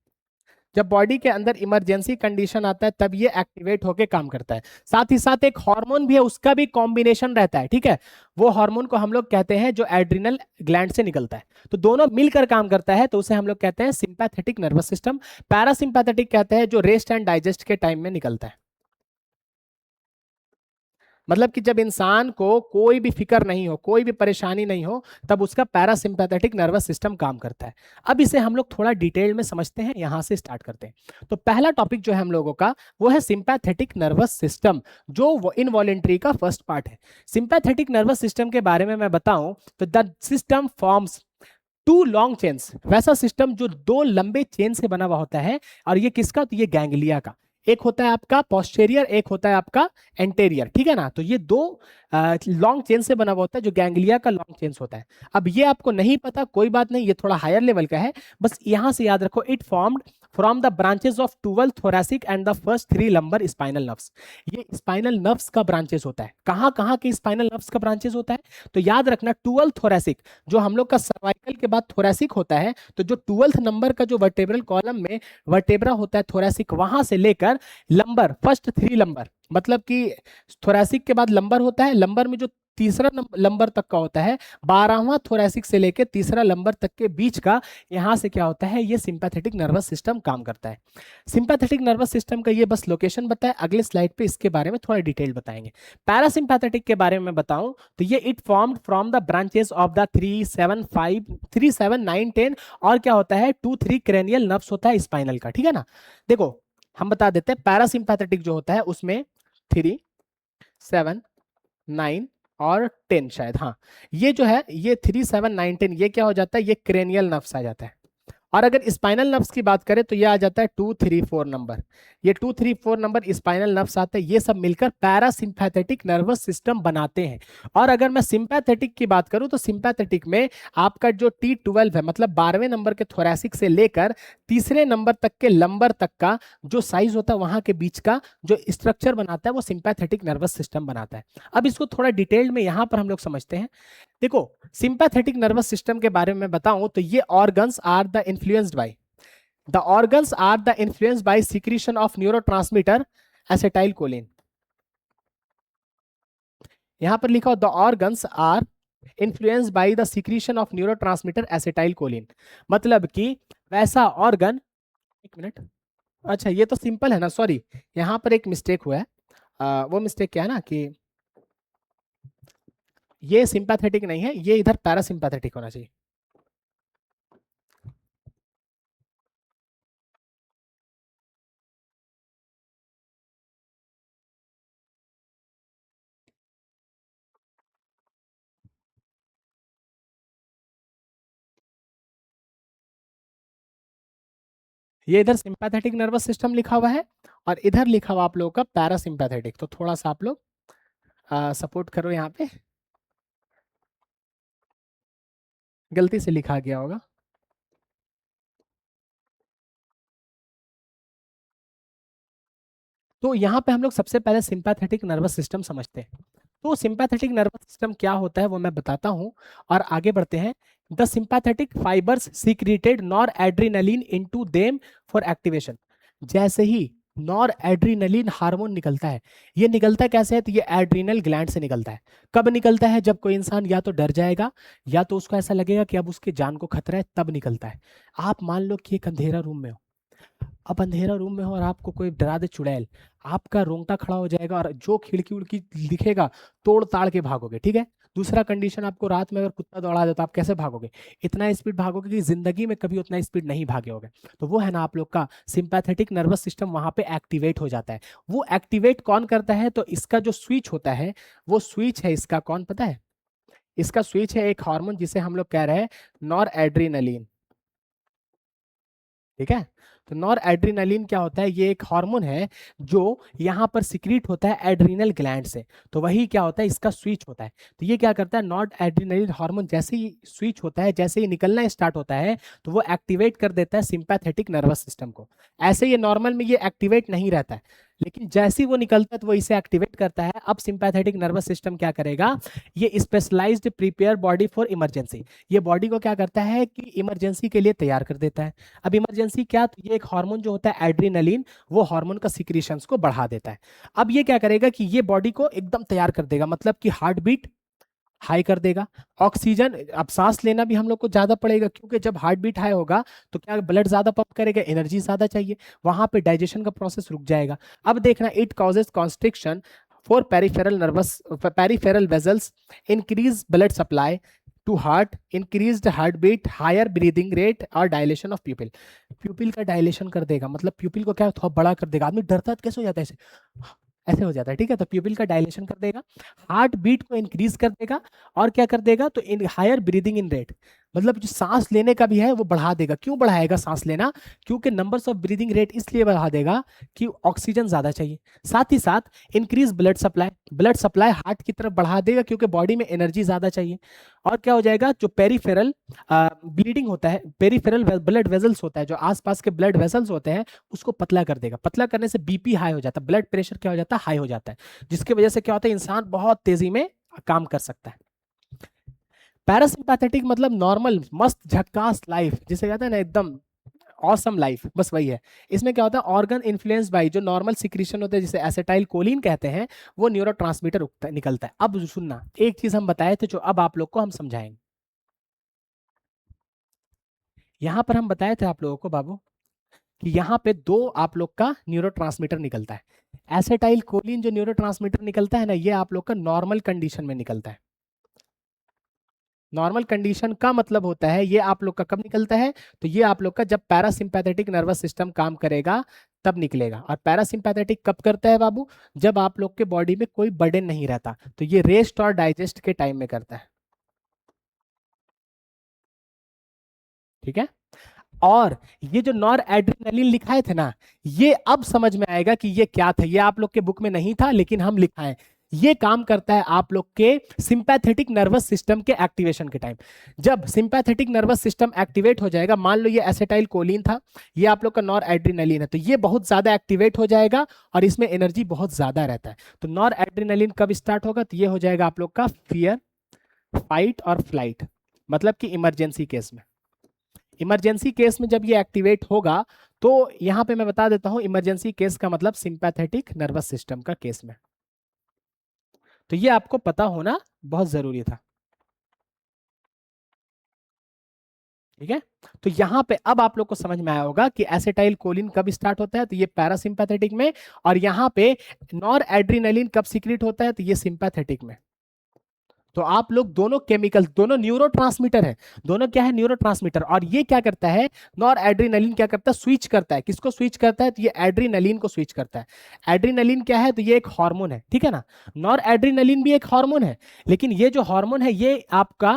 जब बॉडी के अंदर इमरजेंसी कंडीशन आता है तब ये एक्टिवेट होके काम करता है। साथ ही साथ एक हार्मोन भी है, उसका भी कॉम्बिनेशन रहता है, ठीक है। वो हार्मोन को हम लोग कहते हैं जो एड्रिनल ग्लैंड से निकलता है, तो दोनों मिलकर काम करता है, तो उसे हम लोग कहते हैं सिंपैथेटिक नर्वस सिस्टम। पैरासिम्पैथेटिक कहते हैं जो रेस्ट एंड डाइजेस्ट के टाइम में निकलता है। मतलब कि जब इंसान को कोई भी फिक्र नहीं हो, कोई भी परेशानी नहीं हो, तब उसका पैरासिम्पैथेटिक नर्वस सिस्टम काम करता है। अब इसे हम लोग थोड़ा डिटेल में समझते हैं, यहां से स्टार्ट करते हैं। तो पहला टॉपिक जो है हम लोगों का वो है सिंपैथेटिक नर्वस सिस्टम, जो इनवॉलेंट्री का फर्स्ट पार्ट है। सिंपैथेटिक नर्वस सिस्टम के बारे में मैं बताऊं तो the system forms two long chains, वैसा सिस्टम जो दो लंबे चेन से बना हुआ होता है। और ये किसका? तो ये गैंग्लिया का। एक होता है आपका पोस्टेरियर, एक होता है आपका एंटेरियर, ठीक है ना। तो ये दो लॉन्ग चेन से बना हुआ होता है, जो गैंग्लिया का लॉन्ग चेन्स होता है। अब ये आपको नहीं पता, कोई बात नहीं, ये थोड़ा हायर लेवल का है, बस यहां से याद रखो, it formed from the branches of twelve thoracic and the first three lumbar spinal nerves. ये स्पाइनल नर्व्स का ब्रांचेस होता है। कहां कहां के स्पाइनल नर्व्स का ब्रांचेस होता है? तो याद रखना, ट्वेल्व थोरैसिक, जो हम लोग का सर्वाइकल के बाद थोरैसिक होता है, तो जो ट्वेल्थ नंबर का जो वर्टेब्रल कॉलम में वर्टेब्रा होता है थोरैसिक, वहां से लेकर लंबर, फर्स्ट थ्री लंबर, मतलब कि थोरैसिक के बाद लंबर होता है, लंबर में जो तीसरा लंबर तक का होता है, 12वां थोरैसिक से लेकर तीसरा लंबर तक के बीच का, यहां से क्या होता है, ये सिंपैथेटिक नर्वस सिस्टम काम करता है। सिंपैथेटिक नर्वस सिस्टम का ये बस लोकेशन बताया, अगले स्लाइड पे इसके बारे में थोड़ा डिटेल बताएंगे। पैरासिम्पैथेटिक के बारे में बताऊं तो ये it formed from the branches of the 3, 7, 5, 3, 7, 9, 10, और क्या होता है 2, 3 क्रेनियल नर्व्स होता है स्पाइनल का, ठीक है ना। देखो हम बता देते हैं, पैरासिम्पैथेटिक जो होता है उसमें 3, 7, 9 और 10 शायद, हाँ, ये जो है ये 3, 7, 9, 10 ये क्या हो जाता है, ये क्रेनियल नर्व्स आ जाता है। और अगर स्पाइनल नर्व्स की बात करें तो ये आ जाता है 2, 3, 4 नंबर, ये 2, 3, 4 नंबर स्पाइनल नर्व्स आते हैं, ये सब मिलकर पैरासिम्पैथेटिक नर्वस सिस्टम बनाते हैं। और अगर मैं सिंपैथेटिक की बात करूं तो सिंपैथेटिक में आपका जो T12 है, मतलब 12वें नंबर के थोरैसिक से लेकर तीसरे नंबर तक के लंबर तक का जो साइज होता है, वहां के बीच का जो स्ट्रक्चर बनाता है, वो सिंपैथेटिक नर्वस सिस्टम बनाता है। अब इसको थोड़ा डिटेल में यहां पर हम लोग समझते हैं। देखो सिंपैथेटिक नर्वस सिस्टम के बारे में बताऊं तो ये organs are the influenced by, the organs are the influenced by secretion of neurotransmitter acetylcholine. यहां पर लिखा हो the organs are influenced by the secretion of neurotransmitter acetylcholine, मतलब कि वैसा ऑर्गन, एक मिनट, अच्छा ये तो सिंपल है ना, सॉरी यहां पर एक मिस्टेक हुआ है। वो मिस्टेक क्या है ना कि ये सिंपैथेटिक नहीं है, ये इधर पैरासिम्पैथेटिक होना चाहिए। ये इधर सिंपैथेटिक नर्वस सिस्टम लिखा हुआ है और इधर लिखा हुआ आप लोगों का पैरासिम्पैथेटिक, तो थोड़ा सा आप लोग सपोर्ट करो, यहाँ पे गलती से लिखा गया होगा। तो यहाँ पे हम लोग सबसे पहले सिंपैथेटिक नर्वस सिस्टम समझते हैं। तो सिंपैथेटिक नर्वस सिस्टम क्या होता है वो मैं बताता हूँ और आगे बढ़ते हैं। The sympathetic fibres secreted nor adrenaline into them for activation. जैसे ही नॉर एड्रीनलिन हार्मोन निकलता है, ये निकलता कैसे है, तो ये एड्रीनल ग्लैंड से निकलता है। कब निकलता है? जब कोई इंसान या तो डर जाएगा या तो उसको ऐसा लगेगा कि अब उसके जान को खतरा है, तब निकलता है। आप मान लो कि एक अंधेरा रूम में हो, अब अंधेरा रूम में हो और आपको कोई डरा दे चुड़ैल, आपका रोंगटा खड़ा हो जाएगा और जो खिड़की उड़की दिखेगा तोड़ ताड़ के भागोगे, ठीक है। दूसरा कंडीशन, आपको रात में अगर कुत्ता दौड़ा दे तो आप कैसे भागोगे? इतना स्पीड भागोगे कि जिंदगी में कभी उतना स्पीड नहीं भागे होगे। तो वो है ना आप लोग का सिंपैथेटिक नर्वस सिस्टम वहां पे एक्टिवेट हो जाता है। वो एक्टिवेट कौन करता है? तो इसका जो स्विच होता है, वो स्विच है इसका, कौन पता है? इसका स्विच है एक हार्मोन जिसे हम लोग कह रहे हैं नॉर एड्रीनलिन, ठीक है। तो नॉर एड्रीनलिन क्या होता है? ये एक हार्मोन है जो यहाँ पर सिक्रीट होता है एड्रीनल ग्लैंड से। तो वही क्या होता है, इसका स्विच होता है। तो ये क्या करता है, नॉर एड्रीनलिन हार्मोन जैसे ही स्विच होता है, जैसे ही निकलना स्टार्ट होता है, तो वो एक्टिवेट कर देता है सिंपैथेटिक नर्वस सिस्टम को। ऐसे ये नॉर्मल में ये एक्टिवेट नहीं रहता है, लेकिन जैसे ही वो निकलता है तो वो इसे एक्टिवेट करता है। अब सिंपैथेटिक नर्वस सिस्टम क्या करेगा, ये specialised prepare body for emergency, ये बॉडी को क्या करता है कि इमरजेंसी के लिए तैयार कर देता है। अब इमरजेंसी क्या, तो ये एक हार्मोन जो होता है एड्रीनलिन, वो हार्मोन का सिक्रीशंस को बढ़ा देता है। अब ये क्या करेगा कि ये बॉडी को एकदम तैयार कर देगा, मतलब कि हार्ट बीट हाई कर देगा। ऑक्सीजन, अब सांस लेना भी हम लोग को ज्यादा पड़ेगा, क्योंकि जब हार्ट बीट हाई होगा तो क्या ब्लड ज्यादा पंप करेगा, एनर्जी ज्यादा चाहिए, वहां पे डाइजेशन का प्रोसेस रुक जाएगा। अब देखना, it causes constriction for peripheral vessels, increase blood supply to heart, increased heart beat, higher breathing rate और डायलेशन ऑफ प्यूपिल। प्यूपिल का डायलेशन कर देगा, मतलब प्यूपिल को क्या थोड़ा बड़ा कर देगा। आदमी डरता है तो कैसे हो जाता है, ऐसे ऐसे हो जाता है, ठीक है। तो प्यूपिल का डायलेशन कर देगा, हार्ट बीट को इंक्रीज कर देगा, और क्या कर देगा, तो in higher breathing in rate, मतलब जो सांस लेने का भी है वो बढ़ा देगा। क्यों बढ़ाएगा सांस लेना, क्योंकि नंबर्स ऑफ ब्रीदिंग रेट इसलिए बढ़ा देगा कि ऑक्सीजन ज्यादा चाहिए। साथ ही साथ increase blood supply, blood supply heart की तरफ बढ़ा देगा, क्योंकि बॉडी में एनर्जी ज्यादा चाहिए। और क्या हो जाएगा, जो पेरिफेरल ब्लीडिंग होता है, पेरिफेरल ब्लड वेजल्स होता है, जो आसपास के ब्लड वेसल्स होते हैं, उसको पतला कर देगा। पतला करने से बीपी हाई हो जाता है, ब्लड प्रेशर क्या हो जाता है, हाई हो जाता है, जिसकी वजह से क्या होता है, इंसान बहुत तेजी में काम कर सकता है। पैरासिम्पैथेटिक मतलब नॉर्मल मस्त झक्कास लाइफ, जिसे कहते हैं ना एकदम ऑसम लाइफ, बस वही है। इसमें क्या होता है, ऑर्गन इन्फ्लुएंस बाई जो नॉर्मल सिक्रीशन होते हैं, जिसे एसिटाइल कोलिन कहते हैं, वो न्यूरोट्रांसमीटर निकलता है। अब सुनना, एक चीज हम बताए थे जो अब आप लोग को हम समझाएंगे। यहां पर हम बताए थे आप लोगों को बाबू कि यहाँ पे दो आप लोग का न्यूरोट्रांसमीटर निकलता है। एसिटाइल कोलिन जो न्यूरोट्रांसमीटर निकलता है ना, ये आप लोग का नॉर्मल कंडीशन में निकलता है। नॉर्मल कंडीशन का मतलब होता है, ये आप लोग का कब निकलता है, तो ये आप लोग का जब पैरासिम्पैथेटिक नर्वस सिस्टम काम करेगा तब निकलेगा। और पैरासिम्पैथेटिक कब करता है बाबू, जब आप लोग के बॉडी में कोई बर्डन नहीं रहता, तो ये रेस्ट और डाइजेस्ट के टाइम में करता है, ठीक है। और ये जो नॉर एड्रेनलिन लिखाए थे ना, ये अब समझ में आएगा कि ये क्या था। ये आप लोग के बुक में नहीं था, लेकिन हम लिखाएं। ये काम करता है आप लोग के सिंपैथेटिक नर्वस सिस्टम के एक्टिवेशन के टाइम। जब सिंपैथेटिक नर्वस सिस्टम एक्टिवेट हो जाएगा, मान लो ये एसिटाइल कोलिन था, ये आप लोग का नॉर एड्रेनलिन है, तो ये बहुत ज्यादा एक्टिवेट हो जाएगा और इसमें एनर्जी बहुत ज्यादा रहता है। तो नॉर एड्रेनलिन कब स्टार्ट होगा, तो ये हो जाएगा आप लोग का फियर, फाइट और फ्लाइट, मतलब कि इमरजेंसी केस में। इमरजेंसी केस में जब ये एक्टिवेट होगा, तो यहां पे मैं बता देता हूं, इमरजेंसी केस का मतलब सिंपैथेटिक नर्वस सिस्टम का केस में। तो ये आपको पता होना बहुत जरूरी था, ठीक है। तो यहां पे अब आप लोग को समझ में आया होगा कि एसिटाइल कोलिन कब स्टार्ट होता है, तो ये पैरासिम्पैथेटिक में, और यहां पे नॉर एड्रीनलिन कब सीक्रेट होता है, तो ये सिंपैथेटिक में। तो आप लोग दोनों केमिकल, दोनों न्यूरोट्रांसमीटर है, दोनों क्या है, न्यूरोट्रांसमीटर। और ये क्या करता है, नॉर एड्रीनलिन क्या करता है, स्विच करता है। किसको स्विच करता है, तो ये एड्रीनलिन को स्विच करता है। एड्रीनलिन क्या है, तो ये एक हार्मोन है, ठीक है ना। नॉर एड्रीनलिन भी एक हार्मोन है, लेकिन ये जो हार्मोन है ये आपका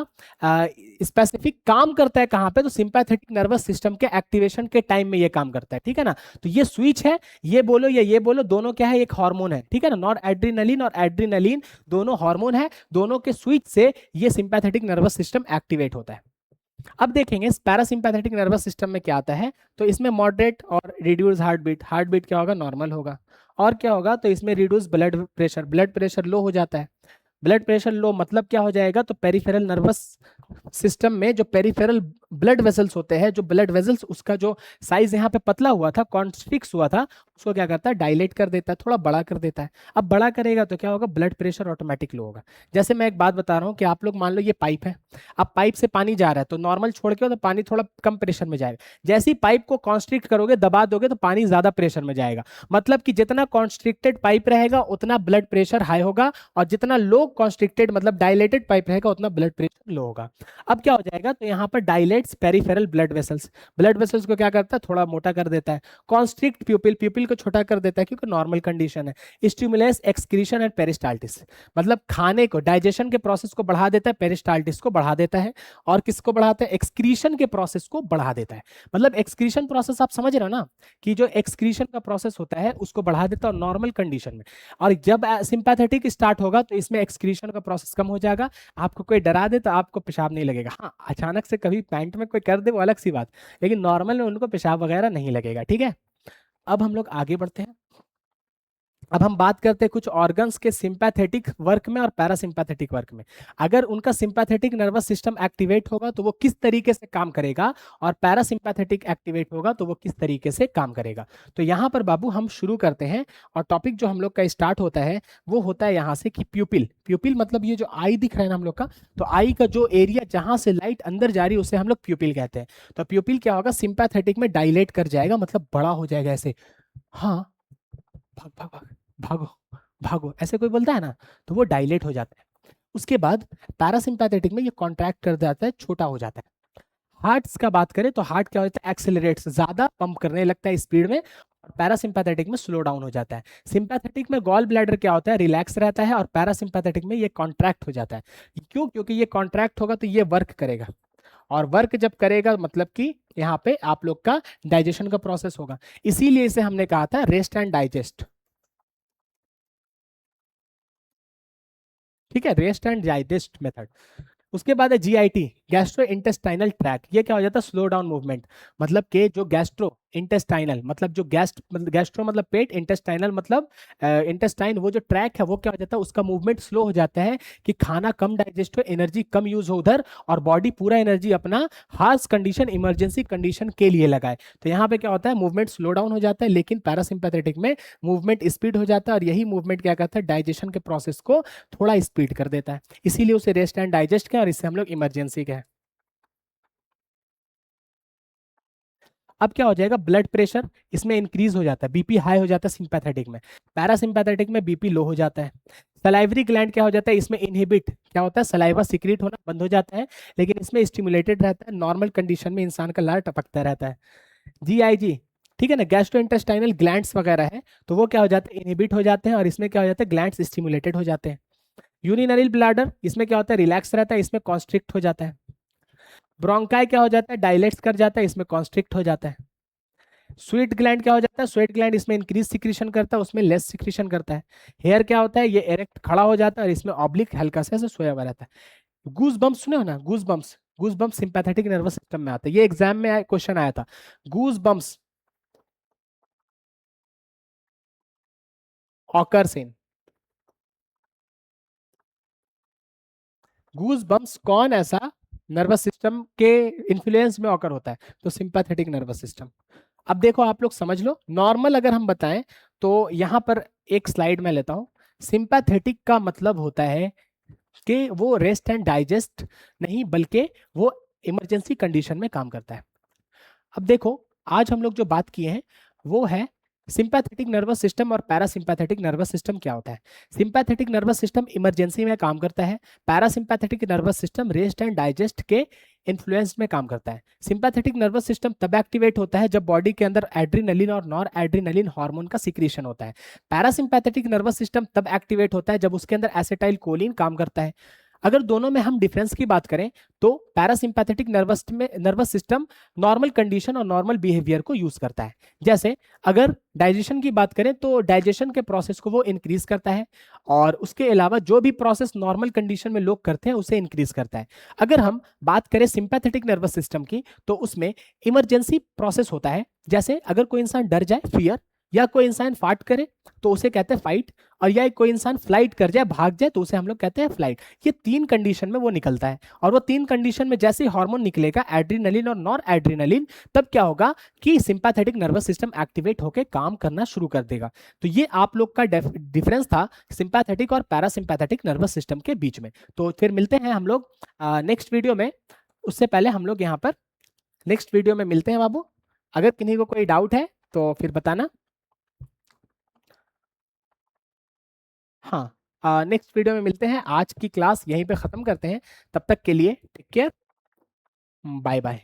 स्पेसिफिक काम करता है कहाँ पे, तो सिंपैथेटिक नर्वस सिस्टम के एक्टिवेशन के टाइम में ये काम करता है, ठीक है ना। तो ये स्विच है, ये बोलो या ये बोलो, दोनों क्या है, एक हार्मोन है, ठीक है ना। नॉर एड्रीनलिन और एड्रीनलिन दोनों हार्मोन है, दोनों के स्विच से ये सिंपैथेटिक नर्वस सिस्टम एक्टिवेट होता है। अब देखेंगे पैरासिम्पैथेटिक नर्वस सिस्टम में क्या आता है। तो इसमें मॉडरेट और reduce heart beat, heart beat क्या होगा, नॉर्मल होगा। और क्या होगा, तो इसमें reduce blood pressure, blood pressure low हो जाता है। ब्लड प्रेशर लो मतलब क्या हो जाएगा, तो पेरिफेरल नर्वस सिस्टम में जो पेरिफेरल ब्लड वेसल्स होते हैं, जो ब्लड वेसल्स उसका जो साइज यहाँ पे पतला हुआ था, कॉन्स्ट्रिक्स हुआ था, उसको क्या करता है, डायलेट कर देता है, थोड़ा बड़ा कर देता है। अब बड़ा करेगा तो क्या होगा, ब्लड प्रेशर ऑटोमेटिक लो होगा। जैसे मैं एक बात बता रहा हूँ कि आप लोग मान लो ये पाइप है, अब पाइप से पानी जा रहा है, तो नॉर्मल छोड़ के तो पानी थोड़ा कम प्रेशर में जाएगा। जैसे ही पाइप को कॉन्स्ट्रिक्ट करोगे, दबा दोगे, तो पानी ज्यादा प्रेशर में जाएगा। मतलब कि जितना कॉन्स्ट्रिक्टेड पाइप रहेगा उतना ब्लड प्रेशर हाई होगा, और जितना लो कॉन्स्ट्रिक्टेड मतलब डायलेटेड पाइप रहेगा उतना ब्लड प्रेशर लो होगा। अब क्या हो जाएगा, तो यहाँ पर dilates peripheral blood vessels, blood vessels को क्या करता है, थोड़ा मोटा कर देता है। कॉन्स्ट्रिक्ट प्यूपिल, प्यूपिल को छोटा कर देता है, क्योंकि नॉर्मल कंडीशन है। स्टिमुलेस एक्सक्रीशन एंड पेरिस्टाल्टिस, मतलब खाने को, डाइजेशन के प्रोसेस को बढ़ा देता है, पेरिस्टाल्टिस को बढ़ा देता है। और किसको बढ़ाता है, एक्सक्रीशन के प्रोसेस को बढ़ा देता है। मतलब एक्सक्रीशन प्रोसेस आप समझ रहे हो ना, कि जो एक्सक्रीशन का प्रोसेस होता है उसको बढ़ा देता है नॉर्मल कंडीशन में। और जब सिंपैथेटिक स्टार्ट होगा तो इसमें एक्सक्रीशन का प्रोसेस कम हो जाएगा। आपको कोई डरा दे तो आपको पेशाब नहीं लगेगा। हाँ, अचानक से कभी पैंट में कोई कर दे वो अलग सी बात, लेकिन नॉर्मल में उनको पेशाब वगैरह नहीं लगेगा, ठीक है। अब हम लोग आगे बढ़ते हैं। अब हम बात करते हैं कुछ ऑर्गन्स के सिंपैथेटिक वर्क में और पैरासिम्पैथेटिक वर्क में। अगर उनका सिंपैथेटिक नर्वस सिस्टम एक्टिवेट होगा तो वो किस तरीके से काम करेगा, और पैरासिम्पैथेटिक एक्टिवेट होगा तो वो किस तरीके से काम करेगा। तो यहाँ पर बाबू हम शुरू करते हैं, और टॉपिक जो हम लोग का स्टार्ट होता है वो होता है यहाँ से कि प्यूपिल। प्यूपिल मतलब ये जो आई दिख रहा है ना हम लोग का, तो आई का जो एरिया जहां से लाइट अंदर जा रही है उसे हम लोग प्यूपिल कहते हैं। तो प्यूपिल क्या होगा, सिंपैथेटिक में डायलेट कर जाएगा, मतलब बड़ा हो जाएगा ऐसे। हाँ, भाग भाग भाग, भागो भागो, ऐसे कोई बोलता है ना, तो वो डायलेट हो जाता है। उसके बाद पैरासिम्पैथेटिक में ये कॉन्ट्रैक्ट कर जाता है, छोटा हो जाता है। हार्ट्स का बात करें तो हार्ट क्या होता है, एक्सेलरेट्स, ज्यादा पंप करने लगता है स्पीड में, और पैरासिम्पैथेटिक में स्लो डाउन हो जाता है। सिंपैथेटिक में गॉल ब्लैडर क्या होता है, रिलैक्स रहता है, और पैरासिम्पैथेटिक में ये कॉन्ट्रैक्ट हो जाता है। क्यों? क्योंकि ये कॉन्ट्रैक्ट होगा तो ये वर्क करेगा, और वर्क जब करेगा मतलब कि यहाँ पे आप लोग का डाइजेशन का प्रोसेस होगा। इसीलिए इसे हमने कहा था रेस्ट एंड डाइजेस्ट। ठीक है, रेस्ट एंड डाइजेस्ट मेथड। उसके बाद है जीआईटी, गैस्ट्रो इंटेस्टाइनल ट्रैक। ये क्या हो जाता है, स्लो डाउन मूवमेंट। मतलब कि जो गैस्ट्रो इंटेस्टाइनल मतलब जो गैस्ट मतलब गैस्ट्रो मतलब पेट, इंटेस्टाइनल मतलब इंटेस्टाइन, वो जो ट्रैक है वो क्या हो जाता है, उसका मूवमेंट स्लो हो जाता है कि खाना कम डाइजेस्ट हो, एनर्जी कम यूज हो उधर, और बॉडी पूरा एनर्जी अपना हार्श कंडीशन, इमरजेंसी कंडीशन के लिए लगाए। तो यहाँ पे क्या होता है, मूवमेंट स्लो डाउन हो जाता है, लेकिन पैरासिम्पैथेटिक में मूवमेंट स्पीड हो जाता है, और यही मूवमेंट क्या करता है, डाइजेशन के प्रोसेस को थोड़ा स्पीड कर देता है। इसीलिए उसे रेस्ट एंड डाइजेस्ट कहें, और इससे हम लोग इमरजेंसी कहें। अब क्या हो जाएगा, ब्लड प्रेशर इसमें इंक्रीज हो जाता है, बीपी हाई हो जाता है सिंपैथेटिक में, पैरासिम्पैथेटिक में बीपी लो हो जाता है। सलाइवरी ग्लैंड क्या हो जाता है, इसमें इनहिबिट क्या होता है, सलाइवा सिक्रीट होना बंद हो जाता है, लेकिन इसमें स्टिमुलेटेड रहता है, नॉर्मल कंडीशन में इंसान का लार टपकता रहता है। जीआईजी, ठीक है ना, गैस्ट्रो इंटेस्टाइनल ग्लैंड्स वगैरह है, तो वो क्या हो जाते हैं, इनहिबिट हो जाते हैं, और इसमें क्या हो जाता है, ग्लैंड्स स्टिमुलेटेड हो जाते हैं। यूरिनरी ब्लैडर, इसमें क्या होता है, रिलैक्स रहता है, इसमें कॉन्स्ट्रिक्ट हो जाता है। ब्रोंकाई क्या हो जाता है, डायलेट्स कर जाता है, इसमें कॉन्स्ट्रिक्ट हो जाता है। स्वीट ग्लैंड क्या हो जाता है, स्वेट ग्लैंड इसमें इंक्रीज सिक्रीशन करता है, उसमें लेस सिक्रीशन करता है। हेयर क्या होता है, ये एरेक्ट खड़ा हो जाता है, और इसमें ऑब्लिक हल्का सा ऐसे सोया हुआ रहता है। गूज बम्स सुने हो ना, goose bumps, goose bumps sympathetic nervous system में आता है, ये एग्जाम में क्वेश्चन आया था। Goose bumps occurs in, goose bumps कौन ऐसा नर्वस सिस्टम के इन्फ्लुएंस में ऑकर होता है, तो सिंपैथेटिक नर्वस सिस्टम। अब देखो आप लोग समझ लो, नॉर्मल अगर हम बताएं तो यहां पर एक स्लाइड में लेता हूं। सिंपैथेटिक का मतलब होता है कि वो रेस्ट एंड डाइजेस्ट नहीं, बल्कि वो इमरजेंसी कंडीशन में काम करता है। अब देखो, आज हम लोग जो बात किए हैं वो है सिंपैथेटिक नर्वस सिस्टम और पैरासिम्पैथेटिक नर्वस सिस्टम क्या होता है। सिंपैथेटिक नर्वस सिस्टम इमरजेंसी में काम करता है, parasympathetic nervous system rest and digest के इन्फ्लुएंस में काम करता है। सिंपैथेटिक नर्वस सिस्टम तब एक्टिवेट होता है जब बॉडी के अंदर एड्रीनलिन और नॉर एड्रीनलिन हार्मोन का सिक्रीशन होता है। पैरासिम्पैथेटिक नर्वस सिस्टम तब एक्टिवेट होता है जब उसके अंदर एसिटाइल कोलिन काम करता है। अगर दोनों में हम डिफरेंस की बात करें तो parasympathetic nervous system normal condition और नॉर्मल बिहेवियर को यूज करता है। जैसे अगर डाइजेशन की बात करें तो डाइजेशन के प्रोसेस को वो इंक्रीज करता है, और उसके अलावा जो भी प्रोसेस नॉर्मल कंडीशन में लोग करते हैं उसे इंक्रीज करता है। अगर हम बात करें सिंपैथेटिक नर्वस सिस्टम की, तो उसमें इमरजेंसी प्रोसेस होता है। जैसे अगर कोई इंसान डर जाए, फियर, या कोई इंसान फाट करे तो उसे कहते हैं फाइट, और या कोई इंसान फ्लाइट कर जाए, भाग जाए, तो उसे हम लोग कहते हैं फ्लाइट। ये तीन कंडीशन में वो निकलता है, और वो तीन कंडीशन में जैसे ही हार्मोन निकलेगा, एड्रीनलिन और नॉर एड्रीनलिन, तब क्या होगा कि सिंपैथेटिक नर्वस सिस्टम एक्टिवेट होकर काम करना शुरू कर देगा। तो ये आप लोग का डिफरेंस था सिंपैथेटिक और पैरासिम्पैथेटिक नर्वस सिस्टम के बीच में। तो फिर मिलते हैं हम लोग नेक्स्ट वीडियो में। उससे पहले हम लोग यहाँ पर नेक्स्ट वीडियो में मिलते हैं बाबू। अगर किन्हीं को कोई डाउट है तो फिर बताना। हाँ, नेक्स्ट वीडियो में मिलते हैं। आज की क्लास यहीं पे ख़त्म करते हैं, तब तक के लिए टेक केयर, बाय बाय।